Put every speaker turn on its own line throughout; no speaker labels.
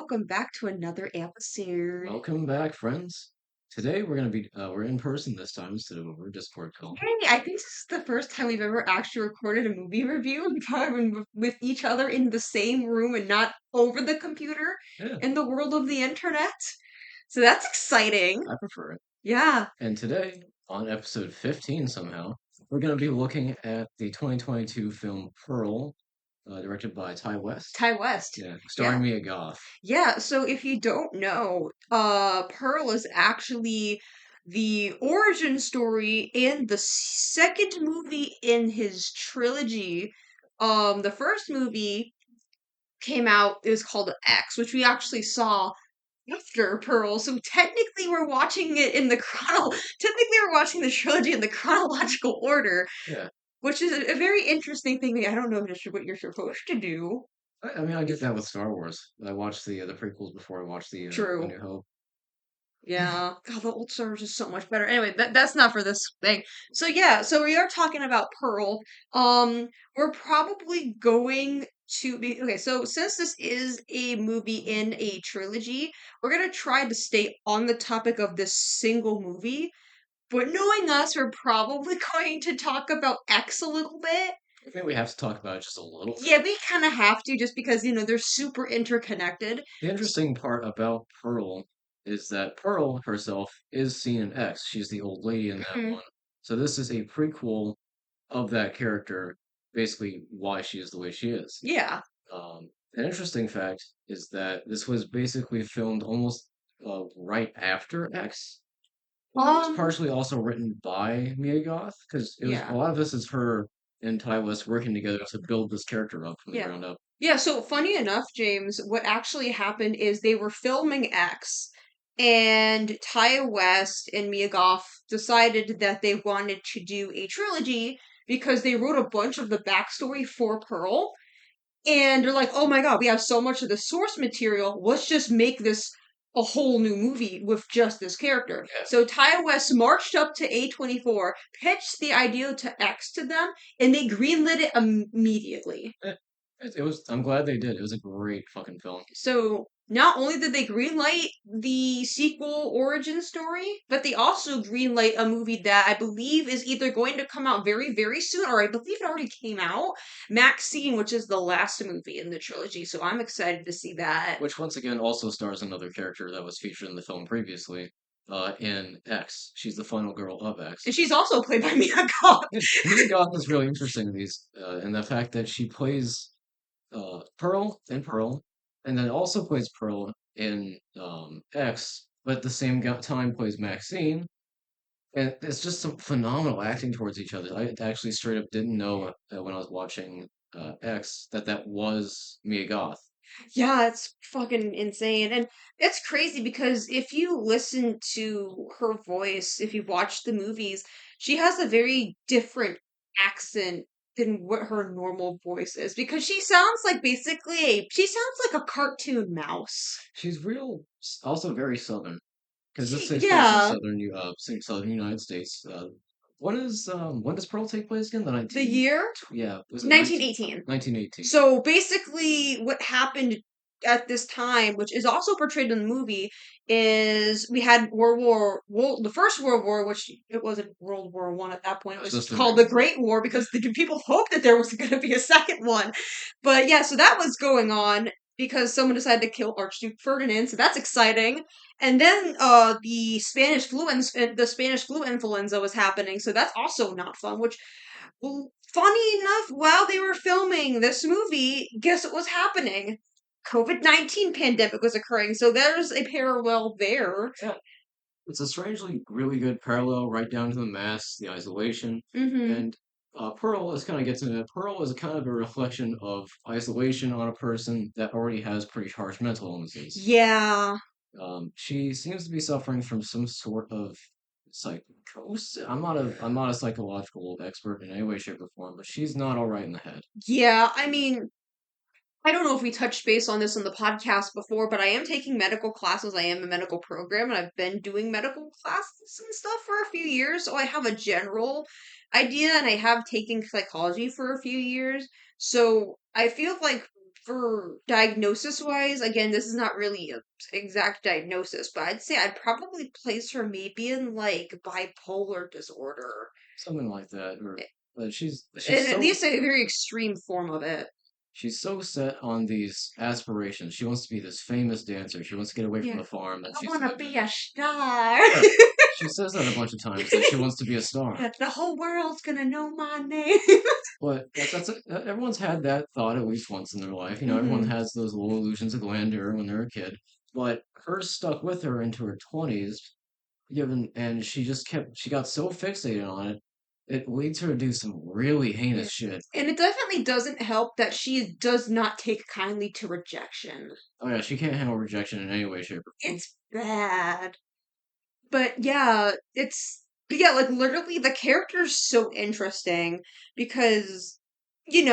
welcome back to another episode.
Welcome back, friends. Today we're in person this time instead of over Discord call.
Hey, I think this is the first time we've ever actually recorded a movie review. We've probably been with each other in the same room and not over the computer
Yeah,
in the world of the internet. So that's exciting.
I prefer it.
Yeah,
And today, on episode 15 somehow, we're going to be looking at the 2022 film Pearl, directed by Ty West.
Ty West.
Yeah, starring
Yeah.
Mia Goth.
Yeah, so if you don't know, Pearl is actually the origin story in the second movie in his trilogy. The first movie came out, it was called X, which we actually saw after Pearl. So technically we're watching it in the technically we're watching the trilogy in the chronological order,
Yeah,
which is a very interesting thing. I don't know if it's what you're supposed to do.
I mean I get that with Star Wars. I watched the prequels before I watched the A
True.
New Hope.
Yeah, God, the old Star Wars is so much better. Anyway, that's not for this thing. So yeah, so we are talking about Pearl. We're probably going to be okay. So since this is a movie in a trilogy, we're gonna try to stay on the topic of this single movie. But knowing us, we're probably going to talk about X a little bit.
I think we have to talk about it just a little bit.
Yeah, we kind of have to just because they're super interconnected.
The interesting part about Pearl is that Pearl herself is seen in X. She's the old lady in that
Mhm.
one. So this is a prequel of that character, basically why she is the way she is.
Yeah.
An interesting fact is that this was basically filmed almost right after X. It was
Um.
partially also written by Mia Goth because it was a
Yeah.
lot of this is her and Ty West working together to build this character up from the
Yeah.
ground up.
Yeah, so funny enough, James, what actually happened is they were filming X, and Ty West and Mia Goth decided that they wanted to do a trilogy because they wrote a bunch of the backstory for Pearl. And they're like, oh my god, we have so much of the source material. Let's just make this a whole new movie with just this character.
Yeah,
So Ty West marched up to A24, pitched the idea to X to them, and they greenlit it immediately.
it was. I'm glad they did. It was a great fucking film.
So not only did they greenlight the sequel origin story, but they also greenlight a movie that I believe is either going to come out very, very soon, or I believe it already came out. Maxine, which is the last movie in the trilogy. So I'm excited to see that.
Which once again also stars another character that was featured in the film previously, in X. She's the final girl of
And
X.
she's also played by Mia Goth.
Yeah, Mia Goth is really interesting in in the fact that she plays Pearl in Pearl, and then also plays Pearl in X, but at the same time plays Maxine. And it's just some phenomenal acting towards each other. I actually straight up didn't know when I was watching X that that was Mia Goth.
Yeah, it's fucking insane. And it's crazy because if you listen to her voice, if you watch the movies, she has a very different accent than what her normal voice is because she sounds like she sounds like a cartoon mouse.
She's also very southern. Because this takes place in
Yeah,
southern United States. When does Pearl take place again? The
the
19,
year
yeah, was it
1918.
1918?
So basically, what happened at this time, which is also portrayed in the movie, is we had the First World War, which it wasn't World War I at that point. It
It was
was
just the
called
Great
the
War.
Great War because the people hoped that there was going to be a second one. But yeah, so that was going on because someone decided to kill Archduke Ferdinand. So that's exciting. And then the Spanish flu influenza was happening. So that's also not fun. Which funny enough, while they were filming this movie, guess what was happening? COVID-19 pandemic was occurring, so there's a parallel there.
Yeah, it's a strangely really good parallel right down to the mass, the isolation,
Mm-hmm.
and Pearl is kind of gets into it. Pearl is kind of a reflection of isolation on a person that already has pretty harsh mental illnesses.
Yeah.
She seems to be suffering from some sort of psychosis. I'm not a psychological expert in any way, shape, or form, but she's not all right in the head.
Yeah, I mean, I don't know if we touched base on this on the podcast before, but I am taking medical classes. I am a medical program, and I've been doing medical classes and stuff for a few years, so I have a general idea, and I have taken psychology for a few years. So I feel like for diagnosis wise, again, this is not really a exact diagnosis, but I'd say I'd probably place her maybe in like bipolar disorder.
something like that. Or but she's
And at
so
least a very extreme form of it.
she's so set on these aspirations. She wants to be this famous dancer. She wants to get away from
Yeah.
the farm, and
I
she's
want to be a star.
yeah. She says that a bunch of times that she wants to be a star.
Yeah, the whole world's gonna know my name.
But everyone's had that thought at least once in their life. You know, everyone
Hmm.
has those little illusions of grandeur when they're a kid. But hers stuck with her into her 20s, given, and she got so fixated on it, it leads her to do some really
Yeah.
heinous shit.
And it definitely doesn't help that she does not take kindly to rejection.
Oh yeah, she can't handle rejection in any way, shape, or form.
It's bad. But yeah, but yeah, like literally the character's so interesting because, and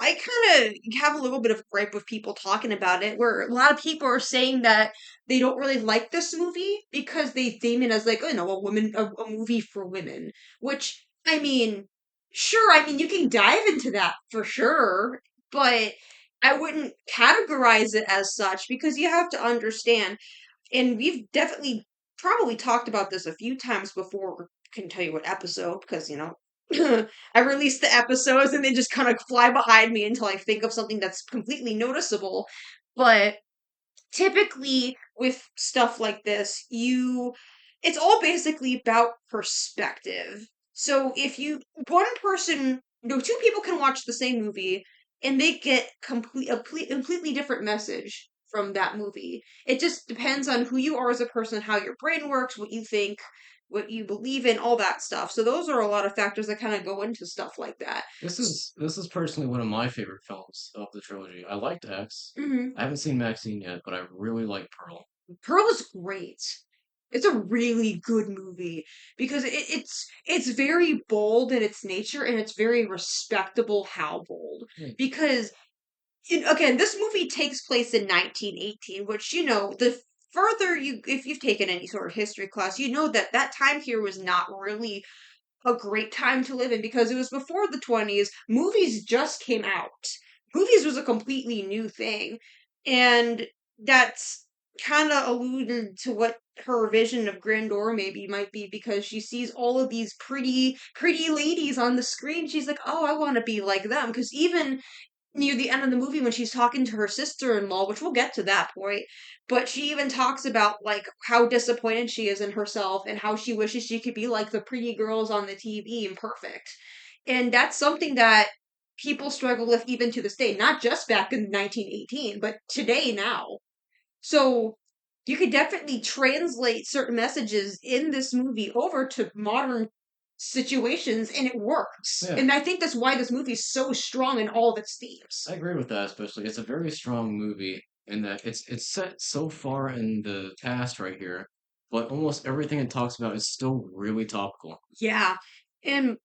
I kind of have a little bit of gripe with people talking about it, where a lot of people are saying that they don't really like this movie because they theme it as like, a movie for women, which, I mean, sure, I mean, you can dive into that for sure, but I wouldn't categorize it as such because you have to understand, and we've definitely probably talked about this a few times before. Couldn't tell you what episode because I release the episodes and they just kind of fly behind me until I think of something that's completely noticeable. But typically with stuff like this, it's all basically about perspective. So if one person, no, two people can watch the same movie and they get completely different message from that movie. It just depends on who you are as a person, how your brain works, what you think, what you believe in, all that stuff. So those are a lot of factors that kind of go into stuff like that.
This is personally one of my favorite films of the trilogy. I liked X.
Mhm.
I haven't seen Maxine yet, but I really like Pearl.
Pearl is great. It's a really good movie because it's very bold in its nature and it's very respectable how bold.
Hmm.
Because again, this movie takes place in 1918, which the further if you've taken any sort of history class, you know that that time here was not really a great time to live in because it was before the 20s. Movies just came out. Movies was a completely new thing. And that's kind of alluded to what her vision of grandeur maybe might be because she sees all of these pretty ladies on the screen. She's like, oh, I want to be like them. Because even near the end of the movie when she's talking to her sister-in-law, which we'll get to that point, but she even talks about like how disappointed she is in herself and how she wishes she could be like the pretty girls on the TV and perfect. And that's something that people struggle with even to this day, not just back in 1918, but today now. So you could definitely translate certain messages in this movie over to modern situations and it works.
Yeah,
And I think that's why this movie is so strong in all of its
I
themes.
agree with that, especially. It's a very strong movie in that it's set so far in the past right here, but almost everything it talks about is still really topical.
Yeah. And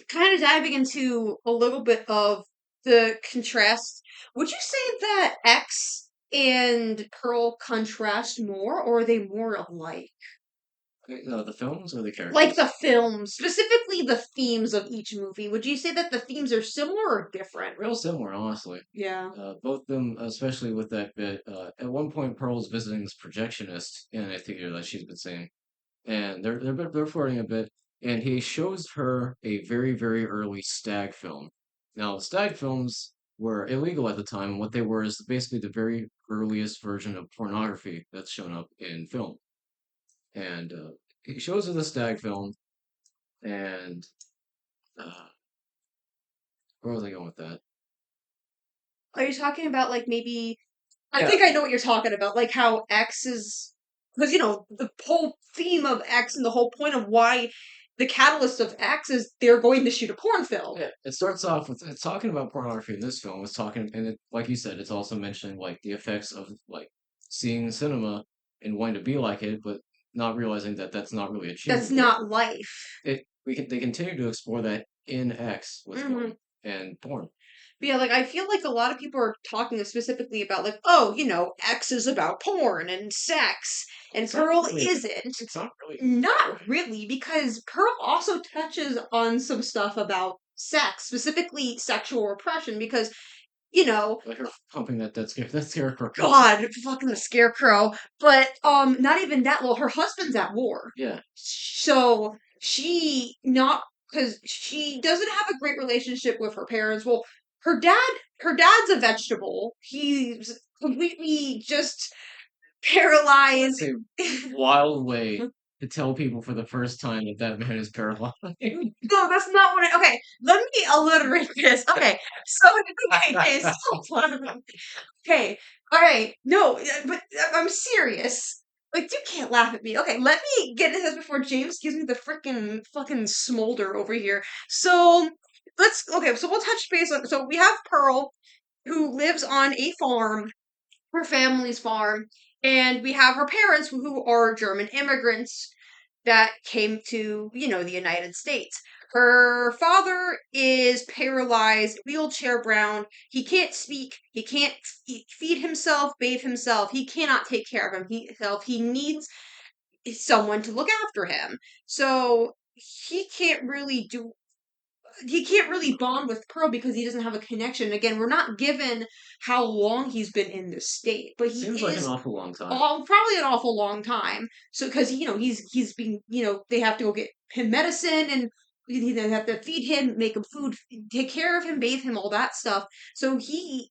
kind of diving into a little bit of the contrast, would you say that X and Pearl contrast more or are they more alike?
The films or the
Like the
characters?
films, specifically the themes of each movie. Would you say that the themes are similar or different?
Real similar, honestly.
Yeah.
Both of them, especially with that bit. At one point, Pearl's visiting this projectionist in a theater that she's been seeing, and they're flirting a bit. And he shows her a very early stag film. Now, stag films were illegal at the time, and what they were is basically the very earliest version of pornography that's shown up in film. And he shows her the stag film, and uh, where was I going with that?
Are you talking about like maybe I
Yeah,
think I know what you're talking about, like how X is because the whole theme of X and the whole point of why the catalyst of X is they're going to shoot a porn film.
yeah. It starts off with it's talking about pornography in this film. It's talking, and like you said, it's also mentioning like the effects of like seeing cinema and wanting to be like it, but not realizing that that's not really
That's
achievable.
not life.
They continue to explore that in X with
Hmm.
film and porn.
But yeah, like I feel like a lot of people are talking specifically about like, oh, X is about porn and sex, and
It's not
Pearl
really.
isn't.
It's not really.
Not really, because Pearl also touches on some stuff about sex, specifically sexual repression, because you know,
Like her pumping that scarecrow.
God, fucking the scarecrow. But not even that. Well, her husband's at war,
Yeah,
so she not because she doesn't have a great relationship with her parents. Well, her dad, her dad's a vegetable. He's completely just
that's
paralyzed.
a wild way to tell people for the first time that that man is paralyzed.
No, that's not what I. Okay, let me alliterate this. Okay, so okay, so okay, all right. No, but I'm serious. Like, you can't laugh at me. Okay, let me get into this before James gives me the freaking fucking smolder over here. So okay. So we'll touch base on. So we have Pearl, who lives on a farm, her family's farm, and we have her parents, who are German immigrants that came to, the United States. Her father is paralyzed, wheelchair bound. He can't speak. He can't feed himself, bathe himself. He cannot take care of himself. He needs someone to look after him. So he can't really bond with Pearl because he doesn't have a connection. Again, we're not given how long he's been in this state, but he
Seems like an
is
awful long time.
probably an awful long time. So because he's being they have to go get him medicine and they have to feed him, make him food, take care of him, bathe him, all that stuff. So he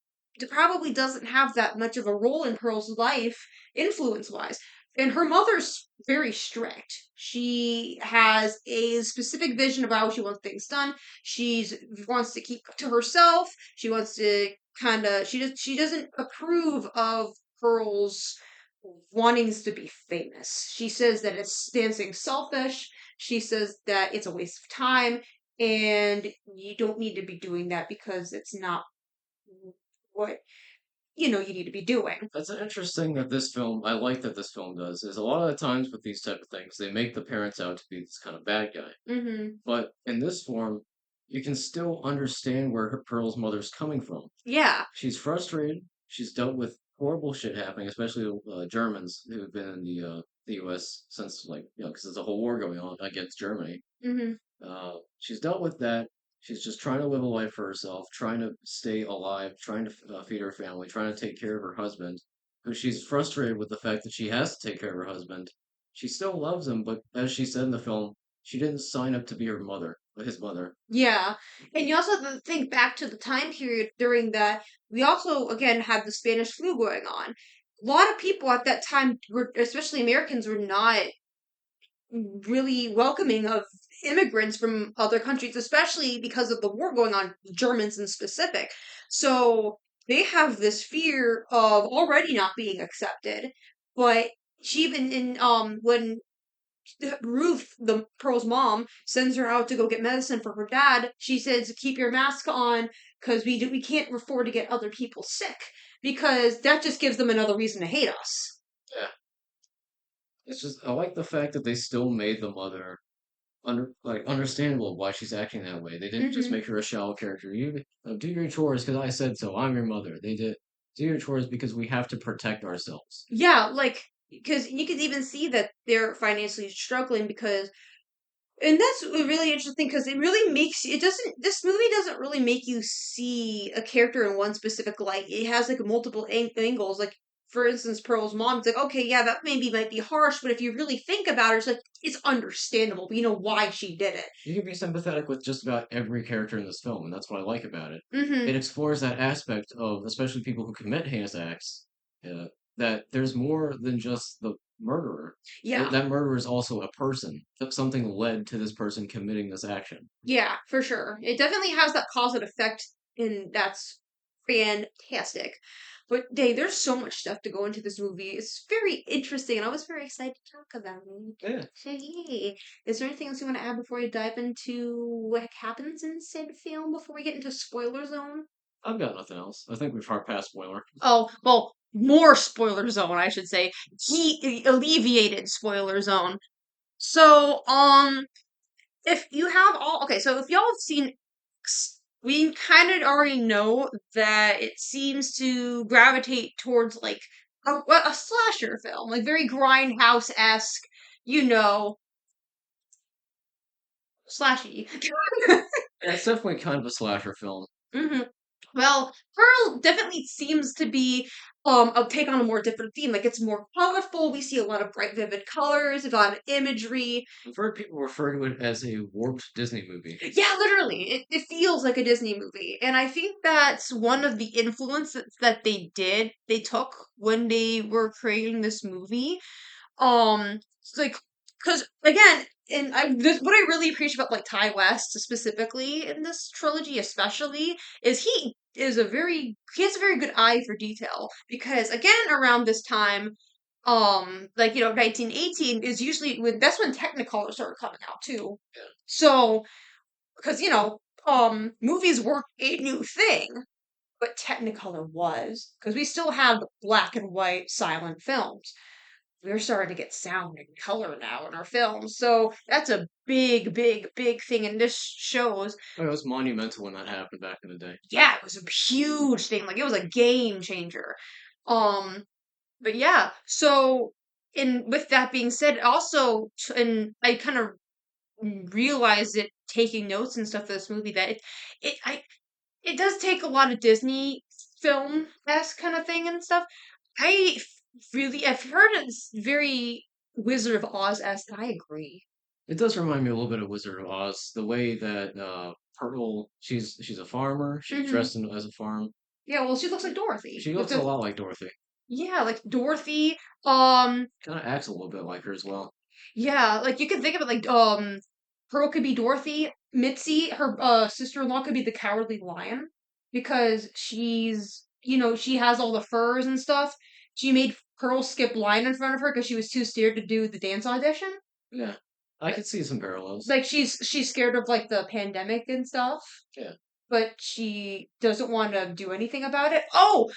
probably doesn't have that much of a role in Pearl's life, influence wise. And her mother's very strict. She has a specific vision of how she wants things done. She's wants to keep to herself. She wants to she doesn't approve of Pearl's wantings to be famous. She says that it's dancing selfish. She says that it's a waste of time and you don't need to be doing that because it's not what you need to be doing.
That's interesting that this film. I like that this film does. Is a lot of the times with these type of things, they make the parents out to be this kind of bad guy.
Mhm.
But in this form, you can still understand where Pearl's mother's coming from.
Yeah.
She's frustrated. She's dealt with horrible shit happening, especially Germans who've been in the U.S. since because there's a whole war going on against Germany.
Mhm.
She's dealt with that. She's just trying to live a life for herself, trying to stay alive, trying to feed her family, trying to take care of her husband, who she's frustrated with the fact that she has to take care of her husband. She still loves him, but as she said in the film, she didn't sign up to be her mother, his mother.
Yeah. And you also have to think back to the time period during that. We also, again, had the Spanish flu going on. A lot of people at that time were, especially Americans, were not really welcoming of immigrants from other countries, especially because of the war going on, Germans in specific. So they have this fear of already not being accepted. But she even in when Ruth, the Pearl's mom, sends her out to go get medicine for her dad. She says, "Keep your mask on because we can't afford to get other people sick because that just gives them another reason to hate us."
Yeah, it's just I like the fact that they still made the mother understandable why she's acting that way. They didn't just
Hmm.
make her a shallow character. You do your chores because I said so. I'm your mother. They did do your chores because we have to protect ourselves.
Yeah, like because you could even see that they're financially struggling because and that's really interesting because it really makes it doesn't this movie doesn't really make you see a character in one specific light. It has like multiple angles. Like for instance, Pearl's mom. It's like okay, yeah, that maybe might be harsh, but if you really think about it, it's like it's understandable. We know why she did it.
You can be sympathetic with just about every character in this film, and that's what I like about it.
Hmm.
It explores that aspect of, especially people who commit heinous acts, uh, that there's more than just the murderer.
Yeah,
That murderer is also a person. That something led to this person committing this action.
yeah, for sure. It definitely has that cause and effect, and that's fantastic. But Dave, there's so much stuff to go into this movie. It's very interesting, and I was very excited to talk about it.
Yeah,
So, yay. Is there anything else you want to add before we dive into what happens in said film before we get into spoiler zone?
I've got nothing else. I think we've far past spoiler.
Oh, well, more spoiler zone, I should say. He alleviated spoiler zone. So, if you have all okay, so if y'all have seen we kind of already know that it seems to gravitate towards like a slasher film, like very grindhouse-esque, you know, slashy.
Yeah, it's definitely kind of a slasher film.
Hmm. Well, Pearl definitely seems to be a take on a more different theme. Like it's more colorful. We see a lot of bright, vivid colors, a lot of imagery.
I've heard people refer to it as a warped Disney movie.
Yeah, literally, it feels like a Disney movie, and I think that's one of the influences that they took when they were creating this movie. It's like, because again, and what I really appreciate about like Ty West specifically in this trilogy, especially, is he has a very good eye for detail. Because again, around this time, like 1918 is usually when that's when Technicolor started coming out too. So, because movies weren't a new thing, but Technicolor was because we still have black and white silent films. We're starting to get sound and color now in our films. So that's a big, big, big thing. And this shows,
Oh, it was monumental when that happened back in the day.
yeah, it was a huge thing. Like it was a game changer. Um, but yeah, so and with that being said, also, and I kind of realized it taking notes and stuff for this movie that it I it does take a lot of Disney film esque kind of thing and stuff. I I've heard it's very Wizard of Oz esque. I agree.
It does remind me a little bit of Wizard of Oz, the way that Pearl, she's a farmer, she's
Hmm.
dressed as a farm.
Yeah, well, she looks like Dorothy
She
with
looks a
the
lot like Dorothy.
yeah, like Dorothy. Um,
Kind of acts a little bit like her as well.
yeah, like you can think of it like Pearl could be Dorothy. Mitzi, her sister-in-law, could be the Cowardly Lion because she has all the furs and stuff. She made Pearl skip line in front of her because she was too scared to do the dance audition.
Yeah, I could see some parallels.
Like she's scared of like the pandemic and stuff,
Yeah.
but she doesn't want to do anything about it. Oh,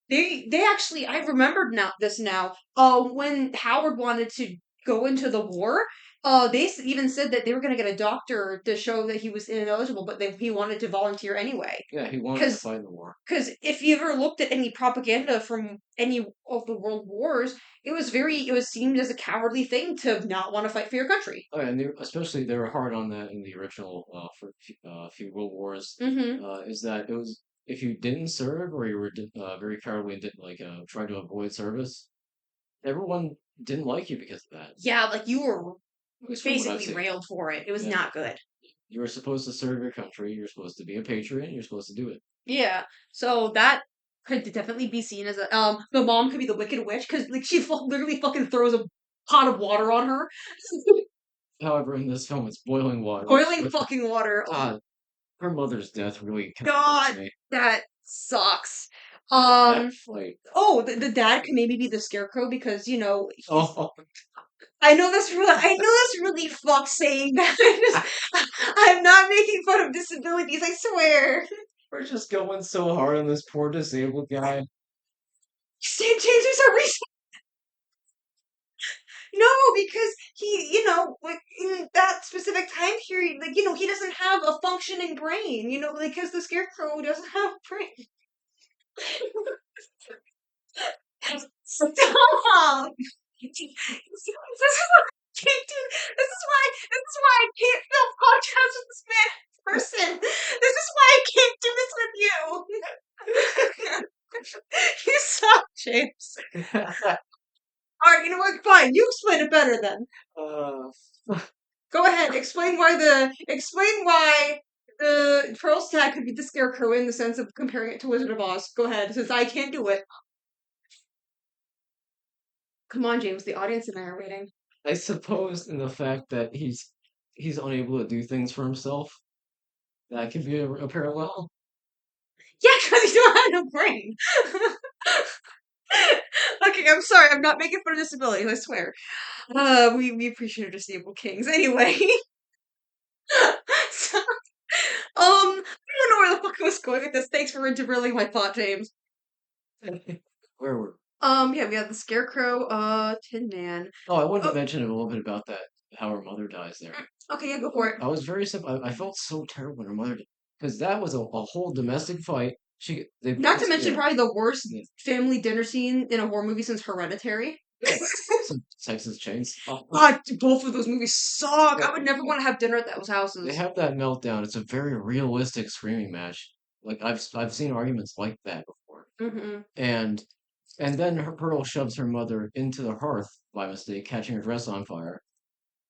they actually I remembered now. When Howard wanted to go into the war, even said that they were gonna get a doctor to show that he was ineligible, but he wanted to volunteer anyway.
Yeah, he wanted to
Because
fight in the war.
because if you ever looked at any propaganda from any of the world wars, it was seen as a cowardly thing to not want to fight for your country.
Oh, yeah, and especially they were hard on that in the original for few world wars.
Hmm.
Is that it was if you didn't serve or you were very cowardly and didn't like try to avoid service, everyone didn't like you because of that.
Yeah, like you were
At least from what I've
basically
seen.
railed for it. It was
Yeah,
not good.
you were supposed to serve your country. You're supposed to be a patriot. And you're supposed to do it.
Yeah, so that could definitely be seen as a the mom could be the Wicked Witch because like literally fucking throws a pot of water on her,
However, in this film, it's boiling water.
boiling fucking water. Oh
God, her mother's death really kind of hurts
God,
me.
that sucks.
That
Um.
fight.
Oh, the dad could maybe be the Scarecrow because he's.
Oh,
I know that's really fucked saying that. I'm not making fun of disabilities. I swear.
we're just going so hard on this poor disabled guy.
St. James is a reason. No, because like in that specific time period, like he doesn't have a functioning brain. Because the Scarecrow doesn't have a brain. Stop! This is why. This is why I can't film podcasts with this man person. This is why I can't do this with you. You suck, James. All right, you know what? Fine, you explain it better then.
uh,
Go ahead. Explain why the Pearl's tag could be the Scarecrow in the sense of comparing it to Wizard of Oz. Go ahead, since I can't do it. Come on, James. The audience and I are waiting.
I suppose in the fact that he's unable to do things for himself, that could be a parallel.
Yeah, because you don't have no brain. Okay, I'm sorry. I'm not making fun of disabilities. I swear. We appreciate our disabled kings. Anyway, so, I don't know where the fuck I was going with this. Thanks for interrupting my thought, James.
Where were?
Yeah, we have the Scarecrow, Tin Man.
Oh, I wanted to
Oh,
mention a little bit about that. How her mother dies there.
okay, yeah, go for it.
I was very simple. I felt so terrible when her mother died because that was a whole domestic fight.
Not to mention
Yeah,
probably the worst
yeah,
family dinner scene in a horror movie since Hereditary.
yeah. Some Texas Chains.
God, both of those movies suck.
Yeah,
I would never want to have dinner at those
they
houses.
have that meltdown. It's a very realistic screaming match. Like I've seen arguments like that before.
Hmm.
And then her Pearl shoves her mother into the hearth by mistake, catching her dress on fire.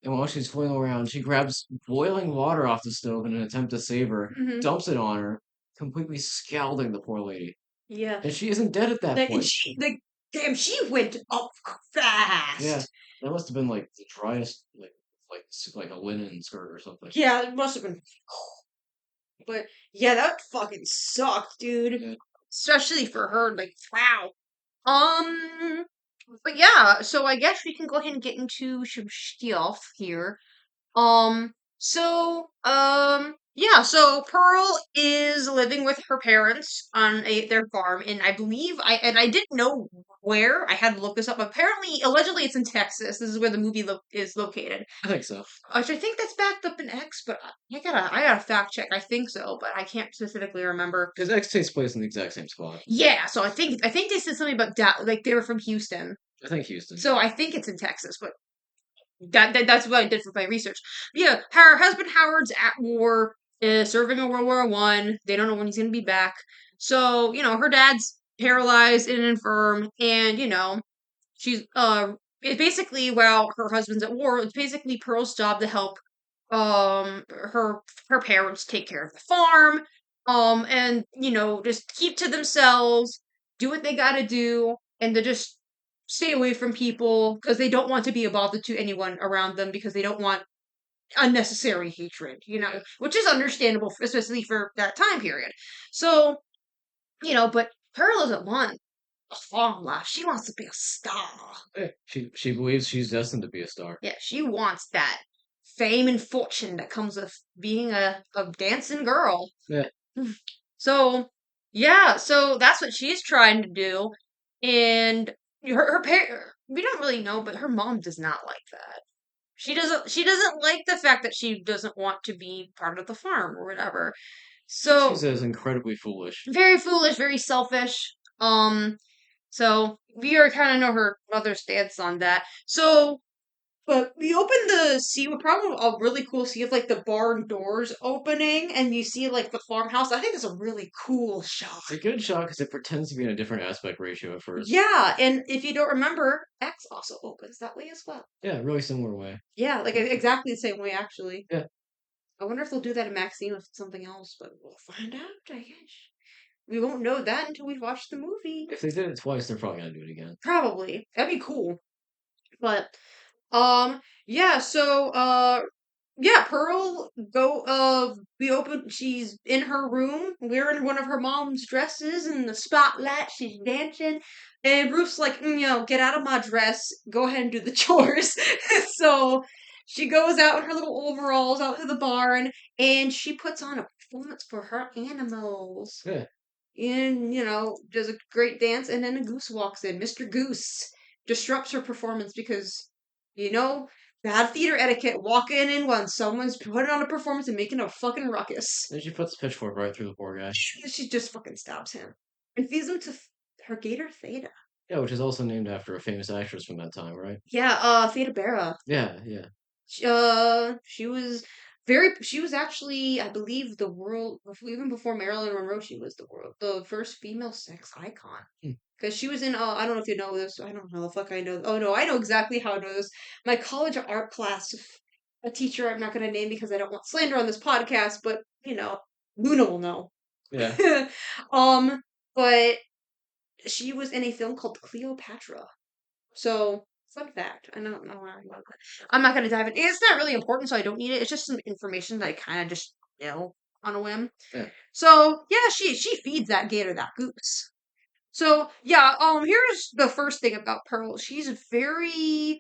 And while she's flailing around, she grabs boiling water off the stove in an attempt to save her,
Hmm.
dumps it on her, completely scalding the poor lady.
Yeah.
And she isn't dead at that
And
point.
damn, she went up
Yeah,
fast.
that must have been like the driest, like a linen skirt or something.
Yeah, it must have been. But yeah, that fucking sucked, dude.
Yeah,
Especially for her. Like, wow. Um, but yeah, so I guess we can go ahead and get into some stuff here. Yeah, so Pearl is living with her parents on their farm, and I didn't know where. I had to look this up. Apparently, allegedly, it's in Texas. This is where the movie is located.
I think so.
Which I think that's backed up in X, but I gotta fact check. I think so, but I can't specifically remember.
Because X takes place in the exact same spot.
Yeah, so I think they said something about like they were from Houston,
I think Houston.
so I think it's in Texas, but that's what I did for my research. Yeah, her husband Howard's at war, serving in World War I. They don't know when he's gonna be back. So her dad's paralyzed and infirm, and she's it's basically while her husband's at war, it's basically Pearl's job to help her parents take care of the farm, and just keep to themselves, do what they got to do, and to just stay away from people because they don't want to be a bother to anyone around them because they don't want unnecessary hatred, which is understandable, especially for that time period. So, but Pearl doesn't want a long life. She wants to be a star.
Yeah, she believes she's destined to be a star.
Yeah, she wants that fame and fortune that comes with being a dancing girl.
Yeah.
So, yeah, so that's what she's trying to do. And we don't really know, but her mom does not like that. She doesn't like the fact that she doesn't want to be part of the farm or whatever.
She
So,
says incredibly foolish.
very foolish, very selfish. So we are kind of know her mother's stance on that. So but we opened the see with probably a really cool see of like the barn doors opening and you see like the farmhouse. I think it's a really cool shot.
It's a good shot because it pretends to be in a different aspect ratio at first.
Yeah, and if you don't remember, X also opens that way as well.
Yeah, really similar way.
Yeah, like exactly the same way actually.
Yeah.
I wonder if they'll do that in Maxine with something else, but we'll find out, I guess. We won't know that until we've watched the movie.
If they did it twice, they're probably gonna do it again.
Probably. That'd be cool. But yeah, so yeah, Pearl we open she's in her room wearing one of her mom's dresses in the spotlight, she's dancing, and Bruce's like, get out of my dress, go ahead and do the chores. So she goes out in her little overalls out to the barn and she puts on a performance for her animals.
Yeah.
And, does a great dance, and then a goose walks in. Mr. Goose disrupts her performance because, you know, bad theater etiquette, walking in when someone's putting on a performance and making a fucking ruckus.
Then she puts the pitchfork right through the poor guy.
She just fucking stabs him and feeds him to her gator Theta.
Yeah, which is also named after a famous actress from that time, right?
Yeah, Theta Bara.
Yeah, yeah.
She was actually, I believe, even before Marilyn Monroe, she was the first female sex icon.
Hmm.
Because she was in, I don't know if you know this, I don't know the fuck I know. Oh no, I know exactly how I know this. My college art class, a teacher I'm not going to name because I don't want slander on this podcast, but, Luna will know.
Yeah.
um, but she was in a film called Cleopatra. So, fun fact. I don't know where I got that. I'm not going to dive in. It's not really important, so I don't need it. It's just some information that I kind of just know on a whim.
Yeah.
So, yeah, she feeds that gator that goose. So, yeah, here's the first thing about Pearl. She's very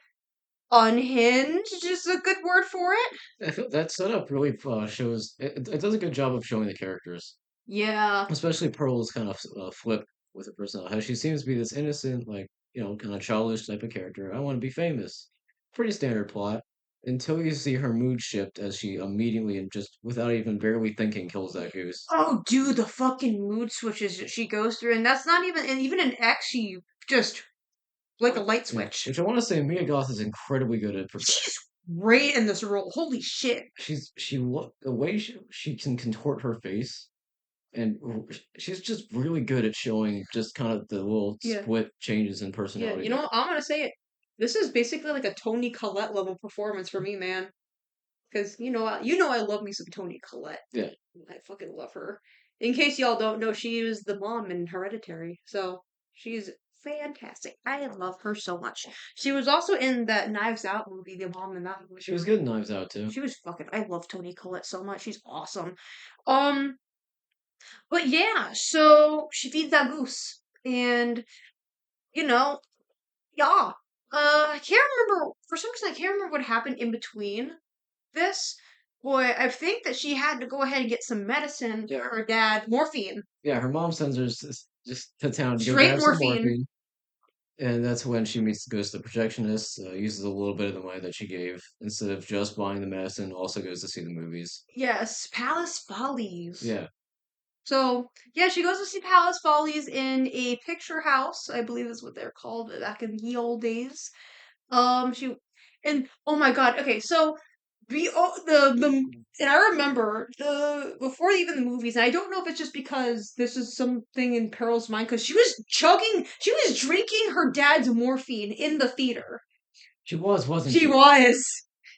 unhinged, is a good word for it.
I feel that setup really shows it does a good job of showing the characters,
Yeah.
especially Pearl's kind of flip with her personality. How she seems to be this innocent, like kind of childish type of character. I want to be famous. Pretty standard plot until you see her mood shift as she immediately and just without even barely thinking kills that goose.
Oh, dude, the fucking mood switches that she goes through, and that's not even, and even in X, she just like a light
Yeah.
switch.
Which I want to say, Mia Goth is incredibly good at.
She's great in this role. Holy shit.
The way she can contort her face and she's just really good at showing just kind of the little
Yeah.
split changes in
Yeah,
personality
you know
there.
what? I'm gonna say it. This is basically like a Tony Collette level performance for me, man. Because I love me some Tony Collette.
Yeah,
I fucking love her. In case y'all don't know, she was the mom in Hereditary, so she's fantastic. I love her so much. She was also in that Knives Out movie, the mom in that movie.
she was good in Knives Out too.
She was fucking. I love Tony Collette so much. She's awesome. Um, but yeah, so she feeds that goose, and you know, yeah. I can't remember for some reason. I can't remember what happened in between this. Boy, I think that she had to go ahead and get some medicine
Yeah,
for her dad, morphine,
yeah. Her mom sends her just to town to go
straight
grab some
morphine.
morphine, and that's when she meets the ghost of the projectionist. Uses a little bit of the money that she gave instead of just buying the medicine. Also goes to see the movies.
Yes, Palace Follies.
Yeah,
So yeah, she goes to see Palace Follies in a picture house. I believe is what they're called back in the old days. She and oh my god. Okay, so the and I remember the before even the movies, and I don't know if it's just because this is something in Pearl's mind because she was drinking her dad's morphine in the theater.
she was, wasn't
She
she?
was.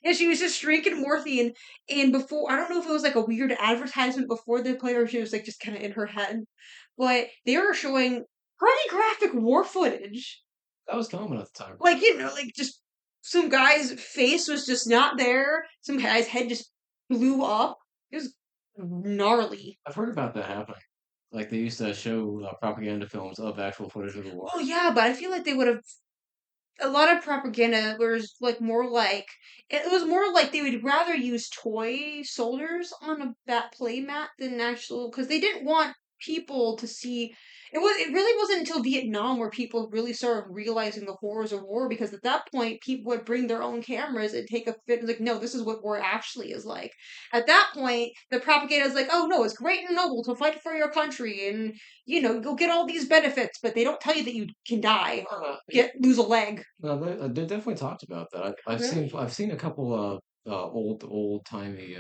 Yeah, she was just drinking morphine, and before I don't know if it was like a weird advertisement before they played, or she was like just kind of in her head, but they were showing pretty graphic war footage.
That was common at the time.
Like like just some guy's face was just not there. Some guy's head just blew up. It was gnarly.
I've heard about that happening. Like they used to show propaganda films of actual footage of the war.
Oh yeah, but I feel like they would have a lot of propaganda was like more like it was more like they would rather use toy soldiers on that play mat than actual because they didn't want people to see it really wasn't until Vietnam where people really started realizing the horrors of war because at that point people would bring their own cameras and take a fit like no this is what war actually is like at that point the propaganda is like oh no it's great and noble to fight for your country and you'll get all these benefits, but they don't tell you that you can die or lose a leg.
No, they definitely talked about that.
Really?
I've seen a couple of old timey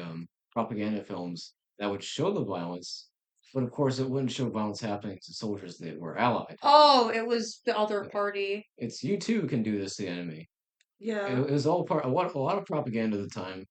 propaganda films that would show the violence, but of course it wouldn't show violence happening to soldiers that were allied.
Oh, it was the other
Uh,
party.
It's you too can do this to the enemy.
Yeah.
It was all part a lot of propaganda at the time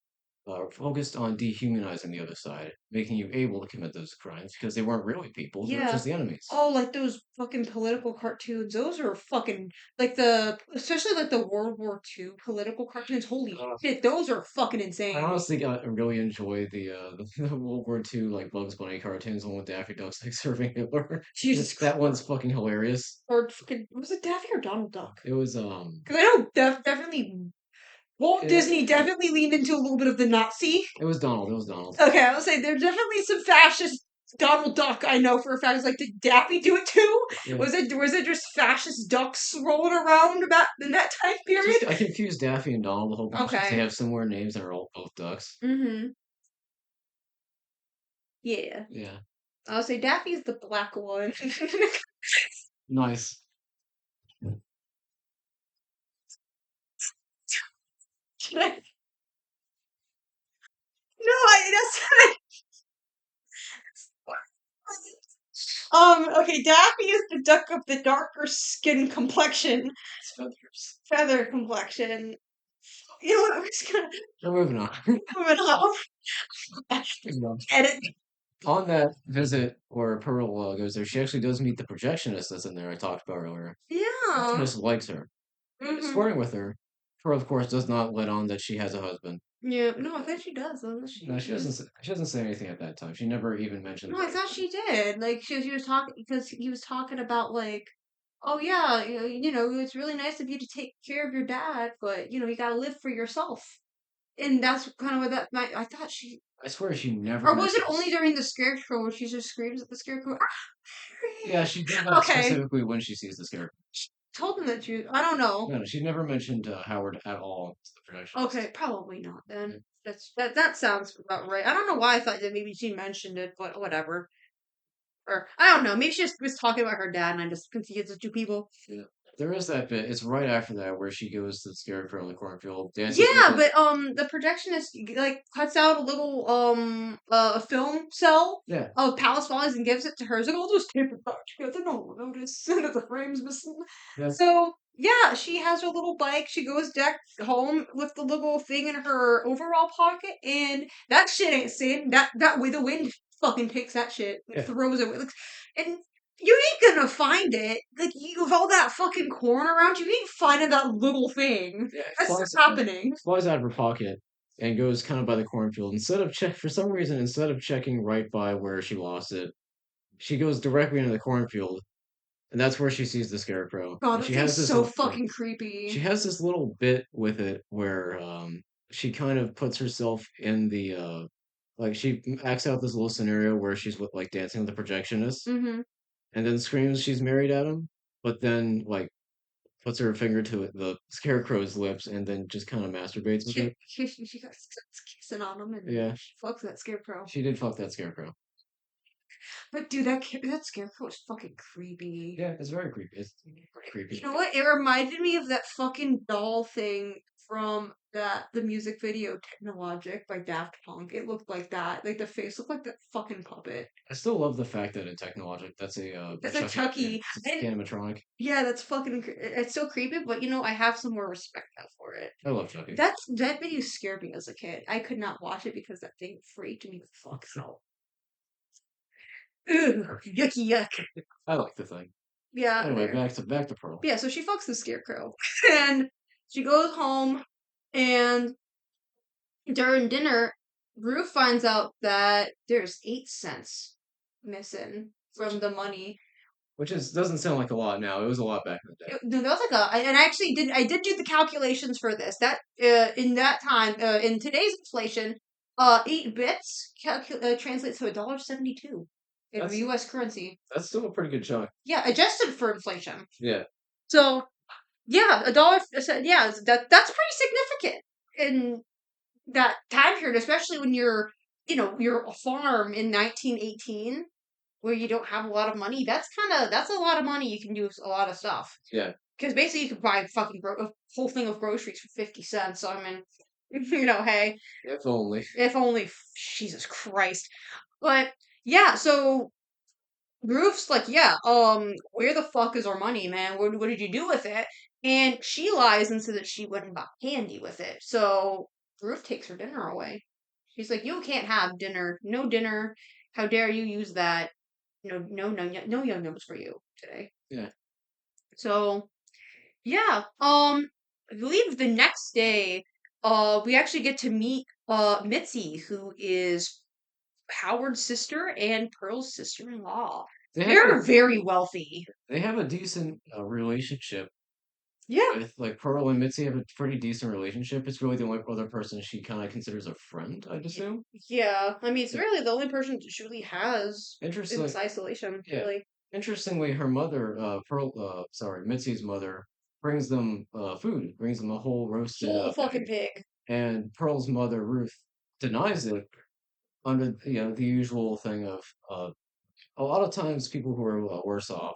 focused on dehumanizing the other side, making you able to commit those crimes because they weren't really people; they were
Yeah.
just the enemies.
Oh, like those fucking political cartoons. Those are fucking especially like the World War II political cartoons. Holy
Uh,
shit, those are fucking
I
insane.
honestly got really enjoy the World War II like Bugs Bunny cartoons, the one with Daffy Duck's like serving Hitler.
Jesus
That one's
Christ.
fucking hilarious.
Or fucking was it Daffy or Donald Duck?
It was
Because I know definitely Walt Disney
it,
definitely leaned into a little bit of the Nazi.
it was Donald. It was Donald.
Okay, I will say there's definitely some fascist Donald Duck I know for a fact. It's like, did Daffy do it too?
Yeah.
Was it just fascist ducks rolling around about in that time period?
Just I confused Daffy and Donald a whole bunch because they
Okay.
have similar names and are all both ducks.
Mm-hmm. Yeah.
Yeah.
I'll say Daffy's the black one.
Nice.
No, that's okay, Daffy is the duck of the darker skin complexion.
It's feathers.
Feather complexion. You know what? I'm just gonna
We're moving on.
moving on.
Moving on.
Edit.
On that visit where Pearl goes there, she actually does meet the projectionist that's in there I talked about earlier.
Yeah.
Projectionist likes her. Is
Mm-hmm.
flirting with her. Pearl, of course, does not let on that she has a husband.
Yeah, no, I think she does, doesn't
No,
she? She's
she doesn't say anything at that time. She never even mentioned
no,
her
I thought
husband.
she did. Like she was talking because he was talking about like, oh yeah, it's really nice of you to take care of your dad, but you gotta live for yourself. And that's kind of what that my I thought she
I swear she never
or was it only
mentions.
during the scarecrow where she just screams at the scarecrow?
Yeah, she did
"Ah!"
that
Okay,
specifically when she sees the scarecrow.
told him that you. I don't know.
No, no, she never mentioned Howard at all as the
Okay,
projectionist.
probably not
Yeah.
then. That sounds about right. I don't know why I thought that maybe she mentioned it, but whatever. Or I don't know. Maybe she just was talking about her dad, and I just confused the two people.
Yeah. There is that bit. It's right after that where she goes to the scarecrow in the cornfield, dances with
Yeah,
it.
but the projectionist like cuts out a little a film cell
Yeah,
of Palace Follies and gives it to her. He's like, "I'll just tape it back together. No one will notice that the frame's missing."
yeah.
So yeah, she has her little bike. She goes deck home with the little thing in her overall pocket, and that shit ain't safe. That way the wind fucking takes that shit and
Yeah,
throws it. Like, and you ain't gonna find it. Like you have all that fucking corn around you. You ain't finding that little thing.
yeah.
That's not happening.
Flies out of her pocket and goes kind of by the cornfield. For some reason, instead of checking right by where she lost it, she goes directly into the cornfield, and that's where she sees the scarecrow.
God,
And
that thing's so fucking
she
creepy.
has this little bit with it where she kind of puts herself in the like she acts out this little scenario where she's with like dancing with the projectionist
Mm-hmm.
and then screams she's married at him, but then like puts her finger to the scarecrow's lips and then just kind of masturbates with it.
She got kissing on him and
Yeah,
she fucks that scarecrow.
she did fuck that scarecrow.
But dude, that scarecrow is fucking creepy.
Yeah, it's very creepy. It's pretty
You
creepy.
know what? It reminded me of that fucking doll thing from the music video Technologic by Daft Punk. It looked like that. Like the face looked like that fucking puppet.
I still love the fact that in Technologic, that's a
That's a
Chucky. Yeah,
Chucky.
it's
And
animatronic.
yeah, that's fucking. It's so creepy, but you know, I have some more respect now for it.
I love Chucky.
That video scared me as a kid. I could not watch it because that thing freaked me the fuck out. Ugh, yucky yuck.
I like the thing.
Yeah,
Anyway,
there.
back to Pearl.
Yeah, so she fucks the scarecrow. And she goes home and during dinner, Rue finds out that there's 8 cents missing
Which
from the money.
doesn't sound like a lot now. It was a lot back in the day.
No, that was like and I actually did do the calculations for this. That in that time, in today's inflation, 8 bits translates to $1.72 in
That's
U.S. currency.
that's still a pretty good chunk.
Yeah, adjusted for inflation.
Yeah.
So yeah, a dollar. Yeah, that's pretty significant in that time period, especially when you're a farm in 1918 where you don't have a lot of money. That's a lot of money. You can do a lot of stuff
Yeah.
because basically you could buy a whole thing of groceries for 50 cents. So I mean, hey,
If only.
if only Jesus Christ. But yeah, so Groof's like, yeah, where the fuck is our money, man? What did you do with it? And she lies and says that she went and bought candy with it. So Groof takes her dinner away. She's like, you can't have dinner. No dinner. How dare you use that? No yum yums for you today.
Yeah.
So yeah, I believe the next day, we actually get to meet Mitzi, who is Howard's sister and Pearl's sister-in-law.
They have a
They're very wealthy.
they have a decent relationship
Yeah.
with like Pearl and Mitzi have a pretty decent relationship. It's really the only other person she kind of considers a friend, I'd assume.
Yeah. I mean, it's
Yeah.
really the only person she really has in
Interesting.
this isolation,
Yeah.
really.
Interestingly, her mother, Mitzi's mother, brings them food, brings them a whole roasted
Whole fucking
pig,
pig.
and Pearl's mother, Ruth, denies it under the usual thing of a lot of times people who are worse off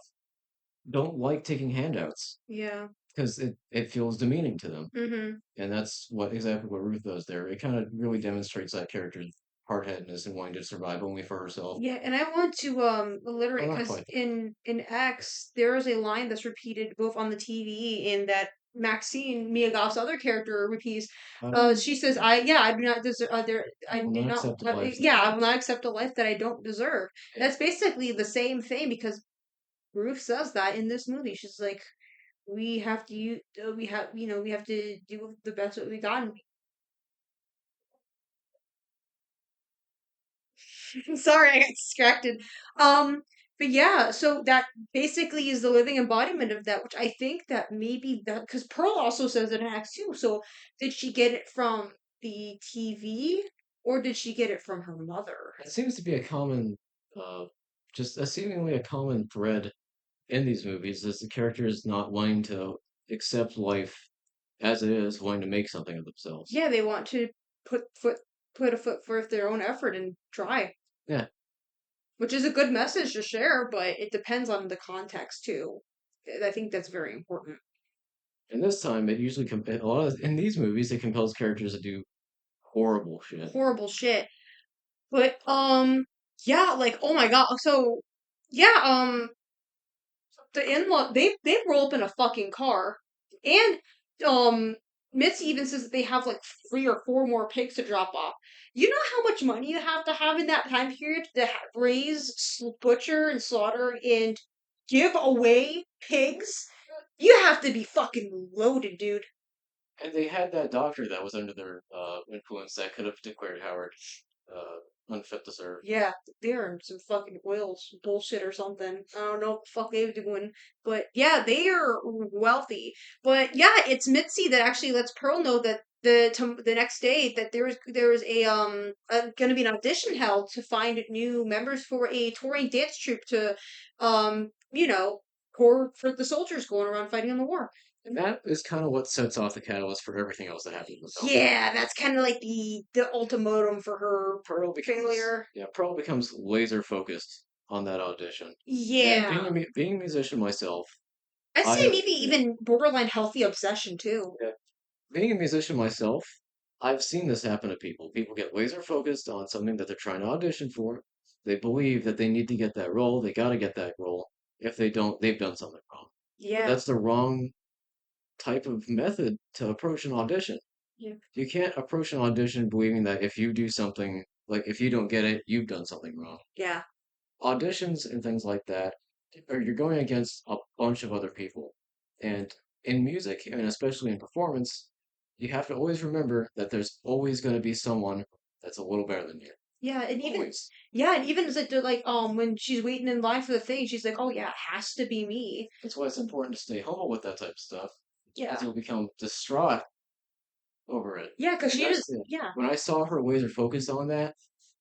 don't like taking handouts
Yeah.
because it feels demeaning to them.
Mm-hmm.
And that's exactly what Ruth does there. It kind of really demonstrates that character's hard-headedness and wanting to survive only for herself.
Yeah, and I want to
Oh,
alliterate
not
because
quite.
in X there is a line that's repeated both on the TV and that Maxine, Mia Goth's other character, repeats. She says, I do not deserve. I
Will
do
not
not.
accept a life.
Yeah, I will not accept a life that I don't deserve."
Yeah.
That's basically the same thing because Ruth says that in this movie. She's like, "We have to, we have to do the best that we got." Sorry, I got distracted. But yeah, so that basically is the living embodiment of that, which I think that maybe that because Pearl also says it in Acts 2. So did she get it from the TV or did she get it from her mother?
It seems to be a common, uh, just a seemingly a common thread in these movies is the characters not wanting to accept life as it is, wanting to make something of themselves.
Yeah, they want to put foot put a foot forth their own effort and try,
Yeah,
which is a good message to share, but it depends on the context too. I think that's very important.
And this time, it usually a lot of in these movies, it compels characters to do horrible shit.
Horrible shit. But yeah, like oh my god. So yeah, the in-law they roll up in a fucking car, and um Mitzi even says that they have like 3 or 4 more pigs to drop off. You know how much money you have to have in that time period to raise, butcher, and slaughter and give away pigs? You have to be fucking loaded, dude.
And they had that doctor that was under their influence that could have declared Howard uh, unfit to serve.
Yeah, they're in some fucking oils bullshit or something. I don't know what the fuck they're doing. But yeah, they are wealthy. But yeah, it's Mitzi that actually lets Pearl know that the next day that there is gonna be an audition held to find new members for a touring dance troupe to for the soldiers going around fighting in the war.
And that is kind of what sets off the catalyst for everything else that happened in the film.
Yeah, that's kind of like the ultimatum for her failure.
Pearl becomes laser focused on that audition. And
Yeah.
being a musician myself,
I'd
I
say
have
maybe even borderline healthy obsession too.
yeah, being a musician myself, I've seen this happen to people. People get laser focused on something that they're trying to audition for. They believe that they need to get that role. They got to get that role. If they don't, they've done something wrong. But
Yeah.
that's the wrong type of method to approach an audition.
Yeah.
You can't approach an audition believing that if you do something, like if you don't get it, you've done something wrong.
Yeah.
Auditions and things like that, or you're going against a bunch of other people. And in music, and especially in performance, you have to always remember that there's always going to be someone that's a little better than you.
Yeah, and even
Always.
yeah, and even as like when she's waiting in line for the thing, she's like, "Oh yeah, it has to be me."
That's why it's important to stay humble with that type of stuff, because
Yeah.
you'll become distraught over it.
Yeah, because
And
she
that's
just
the
yeah.
when I saw her laser focus on that,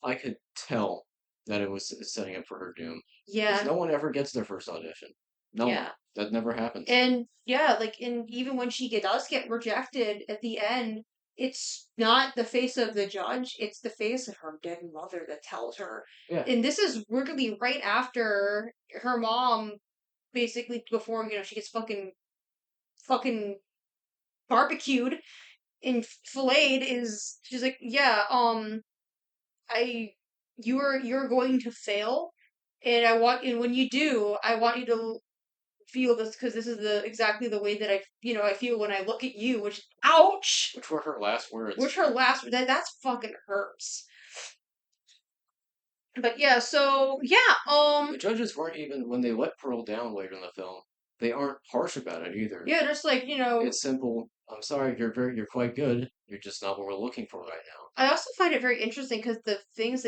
I could tell that it was setting up for her doom. Because
Yeah.
no one ever gets their first audition. No one.
Yeah.
That never happens.
And yeah, like and even when does get rejected at the end, it's not the face of the judge, it's the face of her dead mother that tells her.
Yeah.
And this is really right after her mom basically before, she gets fucking barbecued and filleted is she's like, "Yeah, I you're going to fail and when you do, I want you to feel this because this is the exactly the way that I feel when I look at you, which ouch,
Which were her last
which
words.
her last that's fucking hurts. But yeah, so yeah,
The judges weren't even, when they let Pearl down later in the film, they aren't harsh about it either.
yeah, just like
It's simple. I'm sorry, you're quite good. You're just not what we're looking for right now.
I also find it very interesting because the things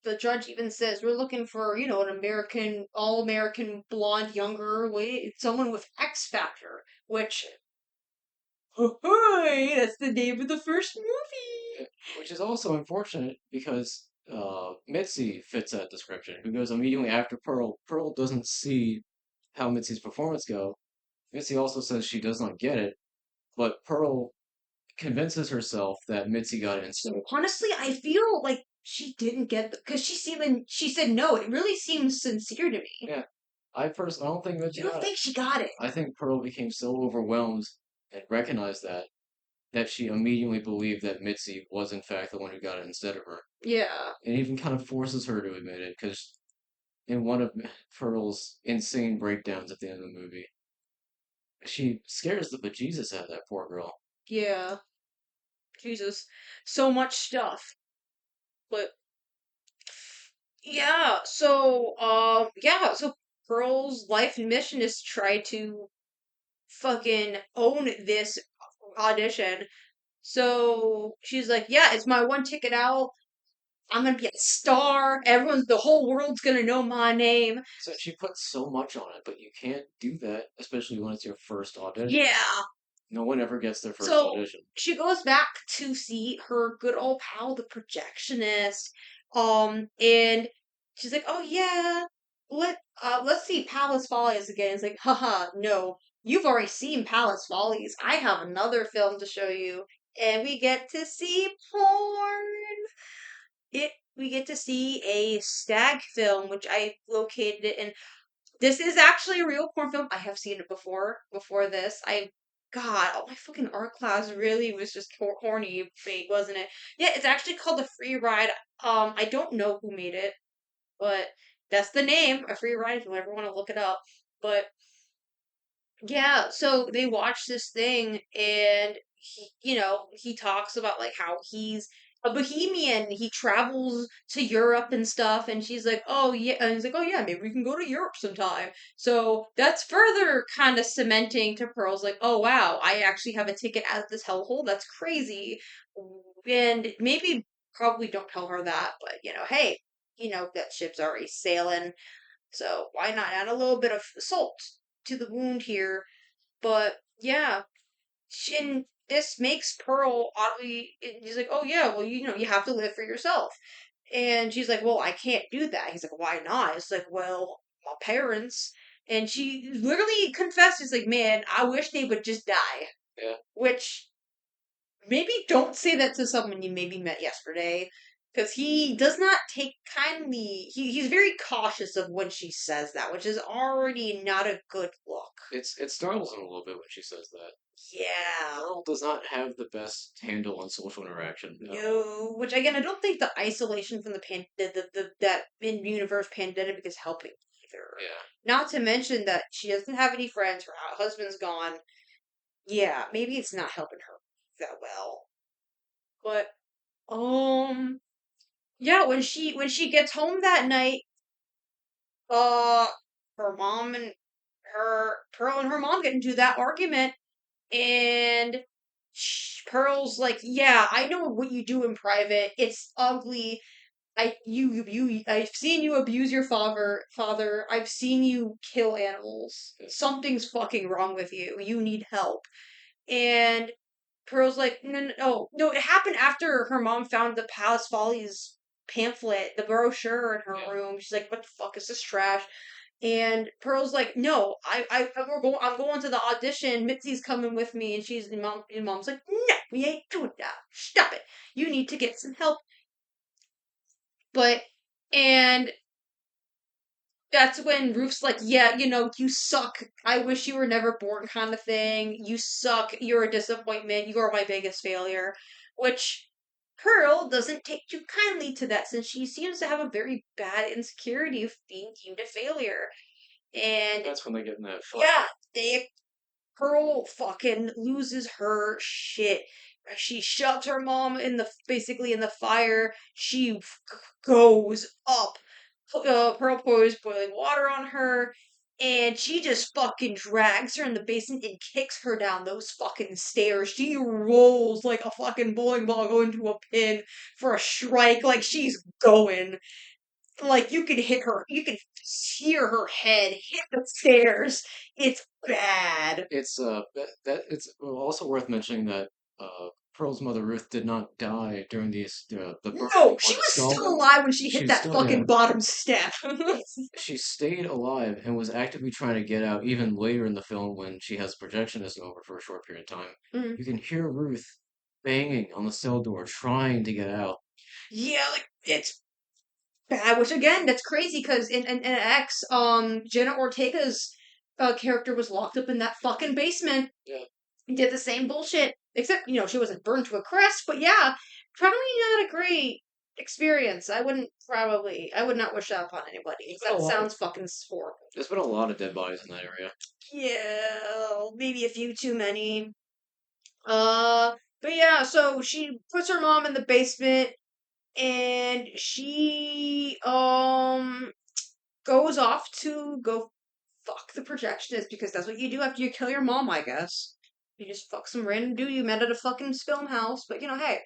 the judge even says we're looking for an American all American blonde younger way someone with X factor, which hey, that's the name of the first movie.
Which is also unfortunate because Mitzi fits that description, who goes immediately after Pearl. Pearl doesn't see how Mitzi's performance go. Mitzi also says she does not get it, but Pearl convinces herself that Mitzi got it instead.
Honestly, I feel like she didn't get because she said no. It really seems sincere to me.
Yeah, I don't think Mitzi
You don't
got it.
think she got it?
I think Pearl became so overwhelmed and recognized that she immediately believed that Mitzi was in fact the one who got it instead of her.
Yeah.
It even kind of forces her to admit it because in one of Pearl's insane breakdowns at the end of the movie, she scares the bejesus out of that poor girl.
Yeah. Jesus. So much stuff. But so Pearl's life and mission is to try to fucking own this audition. So she's like, yeah, it's my one ticket out. I'm gonna be a star. The whole world's gonna know my name.
So she puts so much on it, but you can't do that, especially when it's your first audition.
Yeah.
No one ever gets their first
So
audition.
she goes back to see her good old pal, the projectionist. And she's like, "Oh yeah, let's see Palace Follies again." It's like, haha, no, you've already seen Palace Follies. I have another film to show you, and we get to see porn. We get to see a stag film, which I located it in. This is actually a real porn film. I have seen it before this. God, oh, my fucking art class really was just horny bait, wasn't it? Yeah, it's actually called The Free Ride. I don't know who made it, but that's the name, A Free Ride, if you ever want to look it up. But yeah, so they watch this thing and he talks about like how he's a bohemian, he travels to Europe and stuff, and she's like, "Oh yeah," and he's like, "Oh yeah, maybe we can go to Europe sometime." So that's further kind of cementing to Pearl's like, "Oh wow, I actually have a ticket out of this hellhole. That's crazy." And maybe probably don't tell her that, but hey, that ship's already sailing, so why not add a little bit of salt to the wound here? But yeah, and this makes Pearl oddly. He's like, "Oh yeah, well you have to live for yourself," and she's like, "Well, I can't do that." He's like, "Why not?" It's like, "Well, my parents." And she literally confesses, like, "Man, I wish they would just die."
Yeah.
Which maybe don't say that to someone you maybe met yesterday, because he does not take kindly. He's very cautious of when she says that, which is already not a good look.
It startles him a little bit when she says that.
Yeah.
Earl does not have the best handle on social interaction.
No, which again, I don't think the isolation from that in universe pandemic is helping either.
Yeah.
Not to mention that she doesn't have any friends. Her husband's gone. Yeah, maybe it's not helping her that well. But yeah, when she gets home that night, uh, her mom and her Pearl and her mom get into that argument, and Pearl's like, "Yeah, I know what you do in private. It's ugly. I've seen you abuse your father. I've seen you kill animals. Something's fucking wrong with you. You need help." And Pearl's like, "No, no, no, no, it happened after her mom found the Palace Follies pamphlet, the brochure in her room. She's like, "What the fuck is this trash?" And Pearl's like, "No, I'm going to the audition. Mitzi's coming with me." And mom's like, "No, we ain't doing that. Stop it. You need to get some help." But and that's when Ruth's like, "Yeah, you suck. I wish you were never born," kind of thing. "You suck. You're a disappointment. You are my biggest failure." Which Pearl doesn't take too kindly to that, since she seems to have a very bad insecurity of being deemed a failure. And
That's when they get in that fight.
yeah, they Pearl fucking loses her shit. She shoves her mom basically in the fire. She goes up. Pearl pours boiling water on her, and she just fucking drags her in the basement and kicks her down those fucking stairs. She rolls like a fucking bowling ball going to a pin for a strike. Like she's going. Like you can hear her head hit the stairs. It's bad.
It's it's also worth mentioning that Pearl's mother Ruth did not die during the birth
No,
or
she
the
was still
stillbirth.
alive when she hit
She's
that
still
fucking bottom step.
she stayed alive and was actively trying to get out even later in the film when she has projectionism over for a short period of time.
Mm.
You can hear Ruth banging on the cell door trying to get out.
Yeah, like it's bad. Which again, that's crazy because in X, Jenna Ortega's character was locked up in that fucking basement.
Yeah.
Did the same bullshit, except she wasn't burned to a crisp. But yeah, probably not a great experience. I would not wish that upon anybody.
There's been
That
a lot
sounds fucking horrible.
there's been a lot of dead bodies in that area.
Yeah, maybe a few too many. Uh, but yeah, so she puts her mom in the basement, and she goes off to go fuck the projectionist, because that's what you do after you kill your mom, I guess. You just fuck some random dude you met at a fucking film house. But hey.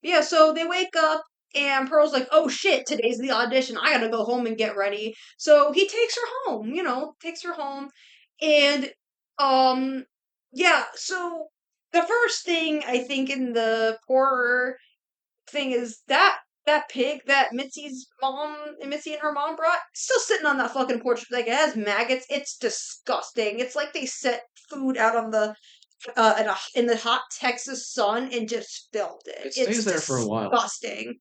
Yeah, so they wake up, and Pearl's like, "Oh shit, today's the audition. I gotta go home and get ready." So he takes her home, takes her home. And, um, yeah, so the first thing I think in the horror thing is that pig that Mitzi and her mom brought, still sitting on that fucking porch. Like, it has maggots. It's disgusting. It's like they set food out on the in the hot Texas sun and just filmed it.
It
It's
stays there for a while.
disgusting.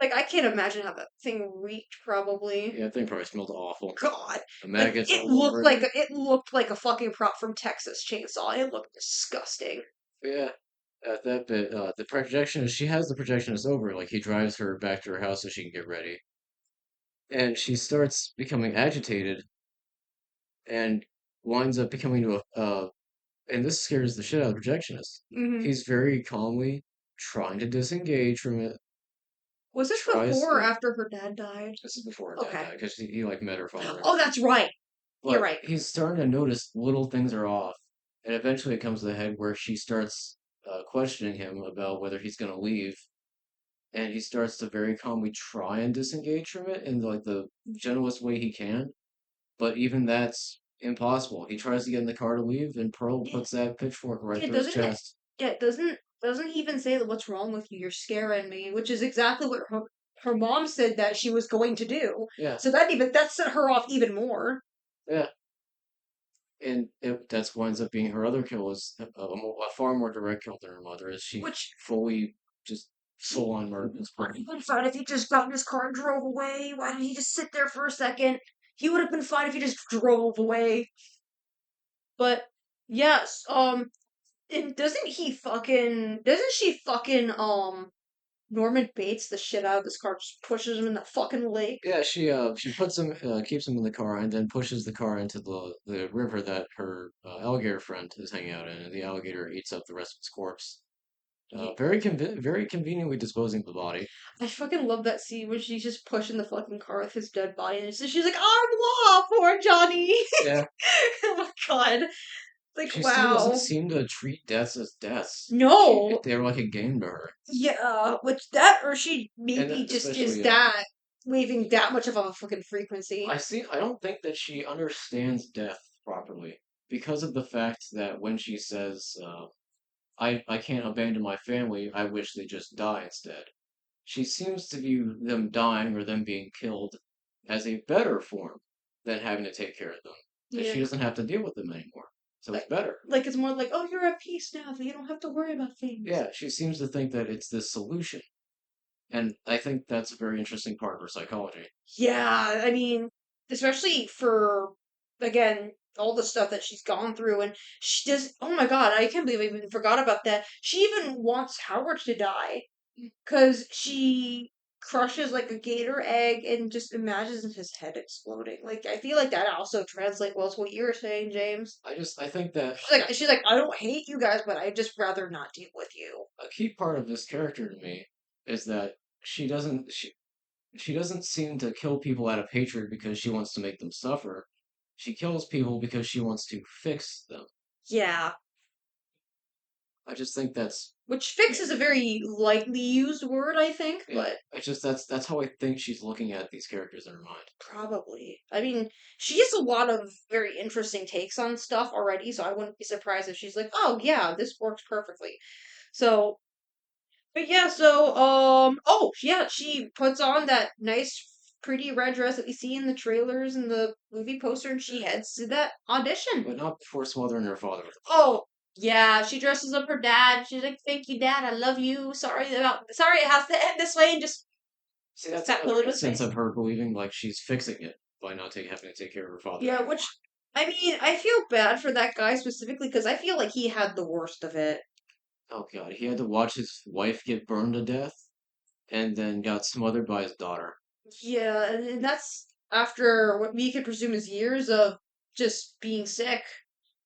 Like I can't imagine how that thing reeked. Probably.
Yeah, that thing probably smelled awful.
God,
The
like
maggots
it
all
looked
over it.
like a fucking prop from Texas Chainsaw. It looked disgusting.
Yeah. At that bit, the projectionist, she has the projectionist over. Like, he drives her back to her house so she can get ready. And she starts becoming agitated and winds up becoming to and this scares the shit out of the projectionist.
Hmm.
He's very calmly trying to disengage from it,
Was this
tries
before or
to.
after her dad died?
This is before her dad
Okay.
died because he like met her father.
Oh, that's right. You're
But
right.
he's starting to notice little things are off. And eventually it comes to the head where she starts questioning him about whether he's going to leave. And he starts to very calmly try and disengage from it in like the gentlest way he can. But even that's impossible. He tries to get in the car to leave, and Pearl
Yeah,
puts that pitchfork right
yeah,
through his
doesn't it?
chest.
Yeah, doesn't he even say that what's wrong with you? You're scaring me, which is exactly what her mom said that she was going to do.
Yeah,
So that set her off even more.
yeah. And that's winds up being her other kill is a far more direct kill than her mother is. She
Which
fully just full on murders
would
Pearl.
have been fine if he just got in his car and drove away. Why did he just sit there for a second? He would have been fine if he just drove away. But yes, and doesn't she fucking Norman Bates the shit out of this car, just pushes him in the fucking lake.
Yeah, she puts him keeps him in the car and then pushes the car into the river that her alligator friend is hanging out in, and the alligator eats up the rest of his corpse.
Yeah.
Very conveniently disposing of the body.
I fucking love that scene where she's just pushing the fucking car with his dead body, and she's like, "Au revoir, poor Johnny."
Yeah,
Oh my god! Like,
she still doesn't
wow.
seem to treat deaths as deaths.
No.
They're like a game to her,
Yeah, which that or she
and
maybe just is
especially
that waving that much of a fucking frequency.
I don't think that she understands death properly because of the fact that when she says, I can't abandon my family, I wish they just die instead. She seems to view them dying or them being killed as a better form than having to take care of them. That she
Yeah.
doesn't have to deal with them anymore. So it's
Like
better.
like it's more like, oh, you're at peace now, so you don't have to worry about things.
Yeah, she seems to think that it's this solution. And I think that's a very interesting part of her psychology.
Yeah, I mean, especially for again all the stuff that she's gone through, and she does. Oh my god, I can't believe I even forgot about that. She even wants Howard to die because she crushes like a gator egg and just imagines his head exploding. Like I feel like that also translates well to what you were saying, James.
I think that
She's like, I don't hate you guys, but I just rather not deal with you.
a key part of this character to me is that she doesn't seem to kill people out of hatred because she wants to make them suffer. She kills people because she wants to fix them.
Yeah,
I just think that's
which fix is a very lightly used word, I think,
yeah.
but
I just that's how I think she's looking at these characters in her mind.
probably. I mean, she has a lot of very interesting takes on stuff already, so I wouldn't be surprised if she's like, "Oh yeah, this works perfectly." So, but yeah, so oh yeah, she puts on that nice, pretty red dress that we see in the trailers and the movie poster, and she heads to that audition.
But not before smothering her father with a flashlight.
Oh yeah, she dresses up her dad. She's like, "Thank you, Dad. I love you. Sorry it has to end this way," and just
See, that's
that
another
pillow to his
instance
face.
of her believing like she's fixing it by not having to take care of her father
Yeah,
anymore.
which I mean, I feel bad for that guy specifically because I feel like he had the worst of it.
Oh god, he had to watch his wife get burned to death and then got smothered by his daughter.
Yeah, and that's after what we could presume is years of just being sick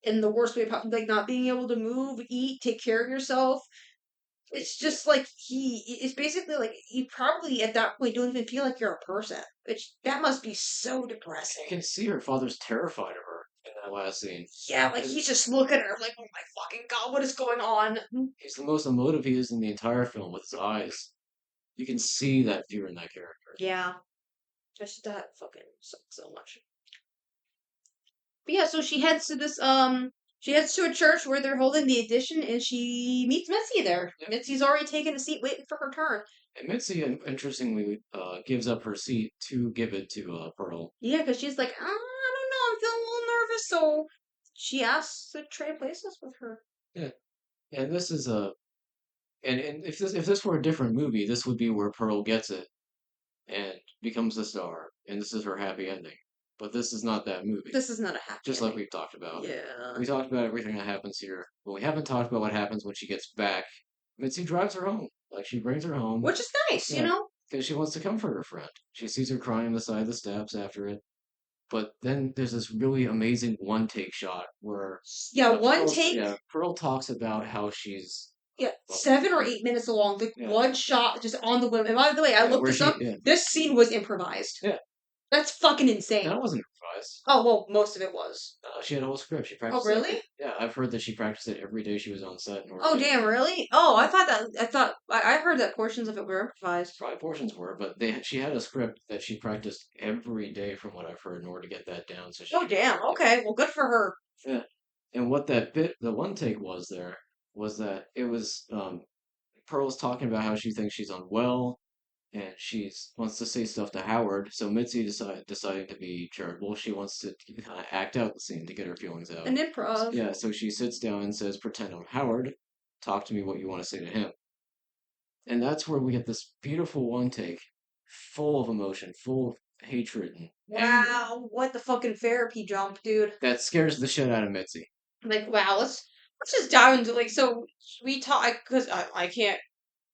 in the worst way possible, like not being able to move, eat, take care of yourself. It's just like it's basically like you probably at that point don't even feel like you're a person. Which that must be so
You
depressing.
can see her father's terrified of her in that last scene.
Yeah, like
'Cause
he's just looking at her like, oh my fucking god, what is going on?
he's the most emotive he is in the entire film with his eyes. You can see that fear in that character.
Yeah, just that fucking sucks so much. But yeah, so she heads to a church where they're holding the audition, and she meets Mitzi there.
Yeah.
Mitzi's already taken a seat waiting for her turn.
And Mitzi, interestingly, gives up her seat to give it to Pearl.
Yeah, because she's like, I don't know, I'm feeling a little nervous, so she asks to trade places with her.
Yeah, and this is a and if this were a different movie, this would be where Pearl gets it. and becomes the star, and this is her happy ending. But this is not that movie,
This is not a happy
just like
ending.
we've talked about.
Yeah.
We talked about everything that happens here, but we haven't talked about what happens when she gets back. Mitzi drives her home. Like, she brings her home.
Which is nice, you
Yeah,
know?
because she wants to comfort her friend. She sees her crying on the side of the steps after it. But then there's this really amazing one take shot where
Yeah, one take.
Pearl talks about how she's
Yeah,
well,
7 or 8 minutes long. The
yeah,
one shot just on the women. And by the way, I
yeah,
looked
where
this up.
she
This scene was improvised.
yeah,
That's fucking insane.
that wasn't improvised.
Oh well, most of it was.
She had a whole script. She
Oh
practiced it.
really?
Yeah, I've heard that she practiced it every day she was on set in order
Oh
to
damn, really? Oh, I thought that. I heard that portions of it were improvised.
probably portions were, but she had a script that she practiced every day from what I've heard in order to get that down. So she
Oh damn. Okay, well, good for her.
yeah. And what that bit, the one take was there was that it was Pearl's talking about how she thinks she's unwell and she's wants to say stuff to Howard. So Mitzi deciding to be charitable, she wants to kind of act out the scene to get her feelings out.
An improv.
Yeah, so she sits down and says, "Pretend I'm Howard. Talk to me what you want to say to him." And that's where we get this beautiful one take, full of emotion, full of hatred and anger.
Wow, what the fucking therapy jump, dude.
That scares the shit out of Mitzi.
Like, wow, let's just dive into like so we talk because I can't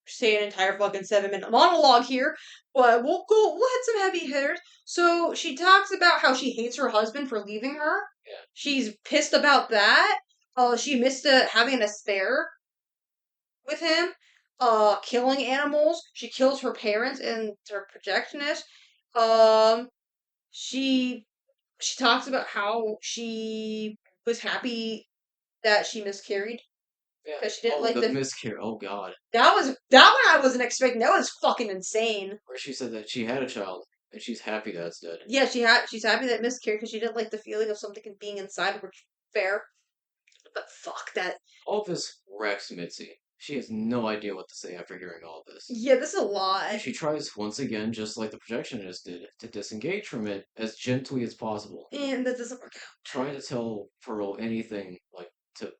say an entire fucking 7 minute monologue here, but we'll hit some heavy hitters. So she talks about how she hates her husband for leaving her.
Yeah.
She's pissed about that. She missed having an affair with him. Killing animals. She kills her parents and her projectionist. Um, she she talks about how she was happy that she miscarried
Yeah.
because she didn't
Oh,
like
the
the.
miscarriage. Oh God.
That one I wasn't expecting. That was fucking insane.
Where she said that she had a child and she's happy that's dead.
Yeah, she's happy that it miscarried because she didn't like the feeling of something being inside, which fair. But fuck that.
All this wrecks Mitzi. She has no idea what to say after hearing all this.
Yeah, this is a lot.
She tries once again, just like the projectionist did, to disengage from it as gently as possible,
And that doesn't work
trying to tell Pearl anything, like to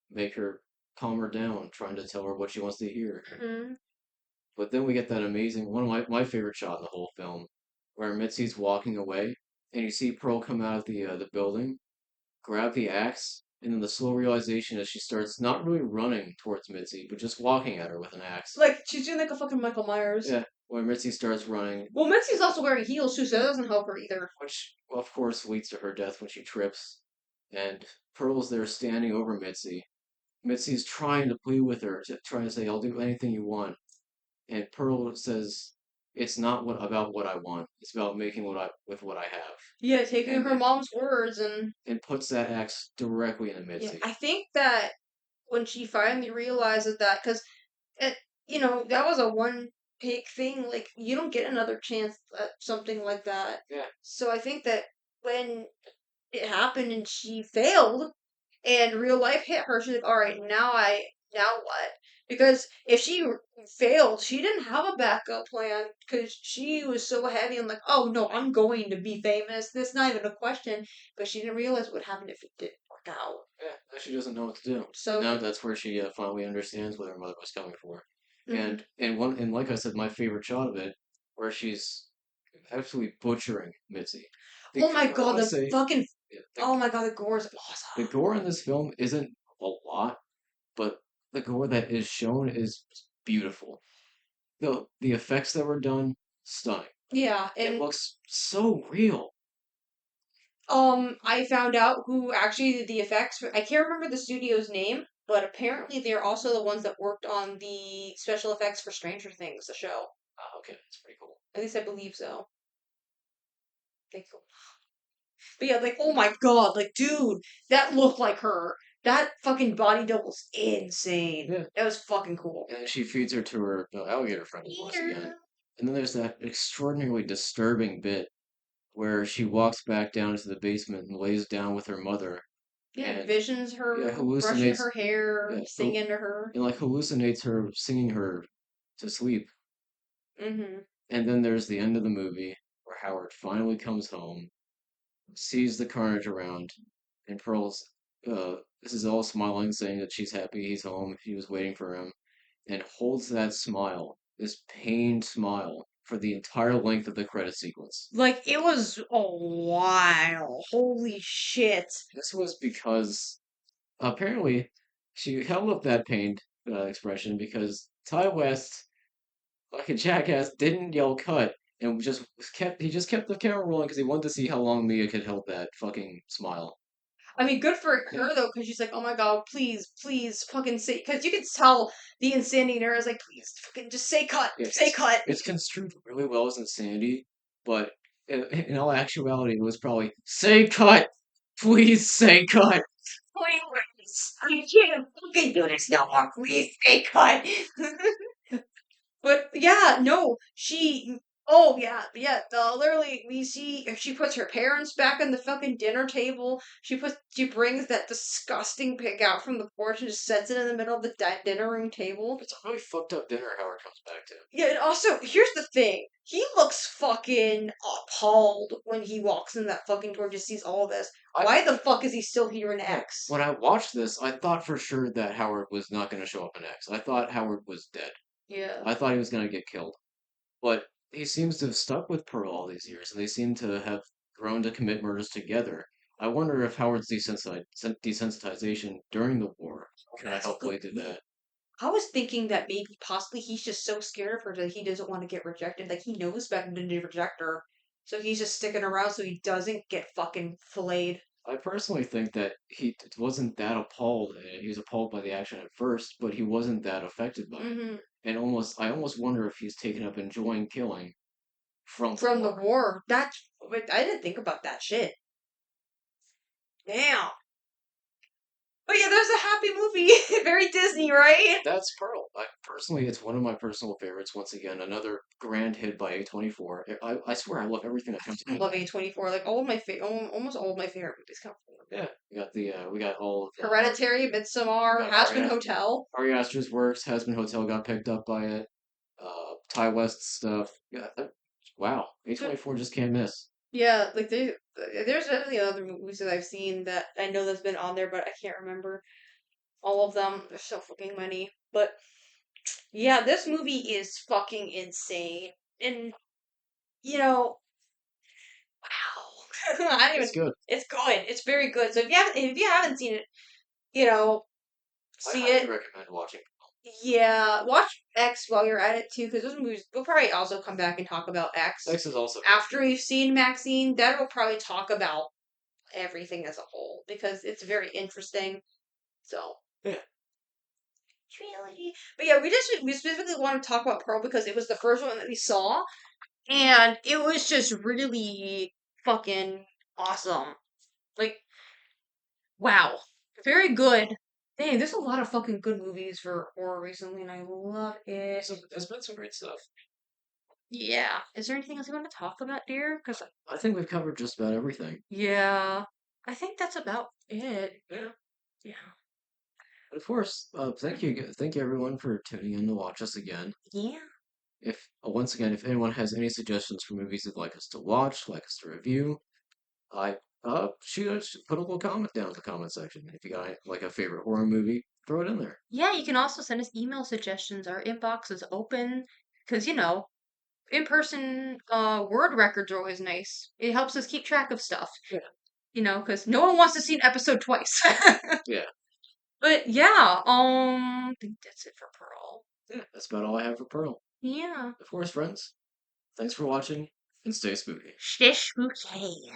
make her calm her down, trying to tell her what she wants to hear.
out. Hmm.
But then we get that amazing one of my favorite shot in the whole film, where Mitzi's walking away, and you see Pearl come out of the building, grab the axe, and then the slow realization as she starts not really running towards Mitzi, but just walking at her with an axe.
Like, she's doing like a fucking Michael Myers.
Yeah, when Mitzi starts running,
Well, Mitzi's also wearing heels too, so that doesn't help her either.
which of course leads to her death when she trips, and Pearl's there standing over Mitzi. Mitzi's trying to plead with her, trying to say, "I'll do anything you want," and Pearl says, "It's not about what I want. It's about making what I have."
Yeah, taking her
And
mom's words
and puts that axe directly into
yeah,
Mitzi.
I think that when she finally realizes that, because it, that was a one take thing. Like you don't get another chance at something like that.
Yeah,
So I think that when it happened and she failed, and real life hit her, she's like, all right, now what? Because if she failed, she didn't have a backup plan because she was so heavy on like, oh no, I'm going to be famous. That's not even a question. But she didn't realize what happened if it didn't work out.
yeah. Now she doesn't know what to do.
So,
Now that's where she finally understands what her mother was coming for.
mhm.
And like I said, my favorite shot of it, where she's absolutely butchering Mitzi.
Oh my
I
god,
want to
the
say,
fucking
yeah,
oh my god, the gore is
the
awesome.
gore in this film isn't a lot, but the gore that is shown is beautiful. The effects that were done, stunning.
Yeah,
It
and
looks so real.
I found out who actually did the effects. I can't remember the studio's name, but apparently they're also the ones that worked on the special effects for Stranger Things, the show.
Oh, okay, that's pretty cool.
At least I believe so. Think so. But yeah, like, oh my god, like, dude, that looked like her. That fucking body double's insane.
Yeah.
That was fucking cool.
And she feeds her to her alligator friend once
Yeah.
again. And then there's that extraordinarily disturbing bit where she walks back down into the basement and lays down with her mother
Yeah,
and
visions
yeah,
her, brushing
hallucinates
her hair,
yeah,
singing to her.
and like hallucinates her singing her to sleep.
Mm-hmm.
And then there's the end of the movie where Howard finally comes home, sees the carnage around, and Pearl's this is all smiling, saying that she's happy he's home, he was waiting for him, and holds that smile, this pained smile for the entire length of the credit sequence.
Like, it was a while. Holy shit.
This was because apparently she held up that pained expression because Ty West, like a jackass, didn't yell cut and just kept the camera rolling because he wanted to see how long Mia could hold that fucking smile.
I mean, good for her though, because she's like, oh my god, please, please, fucking say, because you could tell the insanity in her is like, please, fucking just say cut,
Yeah,
say cut.
it's construed really well as insanity, but in all actuality, it was probably say cut, please say cut.
Please, I can't fucking do this no more. Please say cut. But yeah, no, she. Oh yeah, yeah. Literally, we see she puts her parents back on the fucking dinner table. She brings that disgusting pig out from the porch and just sets it in the middle of the dinner room table.
It's a really fucked up dinner. Howard comes back to.
Yeah, and also here's the thing: he looks fucking appalled when he walks in that fucking door. Just sees all this.
I,
Why the fuck is he still here in
yeah,
X?
when I watched this, I thought for sure that Howard was not going to show up in X. I thought Howard was dead.
Yeah.
I thought he was going to get killed. But he seems to have stuck with Pearl all these years, and they seem to have grown to commit murders together. I wonder if Howard's desensitization during the war kind of
That's a
helped
good
play to
point.
that.
I was thinking that maybe possibly he's just so scared of her that he doesn't want to get rejected. Like he knows better than to reject her. So he's just sticking around so he doesn't get fucking filleted.
I personally think that wasn't that appalled. He was appalled by the action at first, but he wasn't that affected by it.
Hmm.
And I almost wonder if he's taken up enjoying killing from the
From the
war.
war. Wait, I didn't think about that shit. Damn. But yeah, there's a happy movie. Very Disney, right?
That's Pearl. Personally, it's one of my personal favorites. Once again, another grand hit by A24. I swear I love everything that comes
I
out of
love
that.
A24. Like all of my almost all of my favorite movies come from them.
Yeah, we got all of
Hereditary, Midsommar,
got
Hazbin Hotel.
Ari Aster's works. Has Been Hotel got picked up by it. Ty West stuff. Yeah, wow. A24 just can't miss.
Yeah, like there's definitely other movies that I've seen that I know that's been on there, but I can't remember all of them. There's so fucking many. But yeah, this movie is fucking insane. And you know, wow. I don't
It's
even
good.
it's good. It's very good. So if you haven't seen it, you know,
I
see
highly
it.
recommend watching.
Yeah, watch X while you're at it too, because those movies we'll probably also come back and talk about X.
X is also
After we've seen Maxine, that will probably talk about everything as a whole because it's very interesting. So
yeah.
trilogy. But yeah, we specifically want to talk about Pearl because it was the first one that we saw, and it was just really fucking awesome. Like wow, very good. Dang, there's a lot of fucking good movies for horror recently, and I love it.
There's been some great stuff.
Yeah. Is there anything else you want to talk about, dear? Because
I think we've covered just about everything.
yeah, I think that's about it.
Yeah.
Yeah.
Of course, thank you everyone for tuning in to watch us again.
Yeah.
If once again, if anyone has any suggestions for movies they'd like us to watch, like us to review, I put a little comment down in the comment section. If you got like a favorite horror movie, throw it in there.
Yeah, you can also send us email suggestions. Our inbox is open because, in-person word records are always nice. It helps us keep track of stuff,
Yeah.
because no one wants to see an episode twice.
Yeah.
But yeah, I think that's it for Pearl.
Yeah, that's about all I have for Pearl.
Yeah.
Of course, friends. Thanks for watching and stay spooky.
Stay spooky.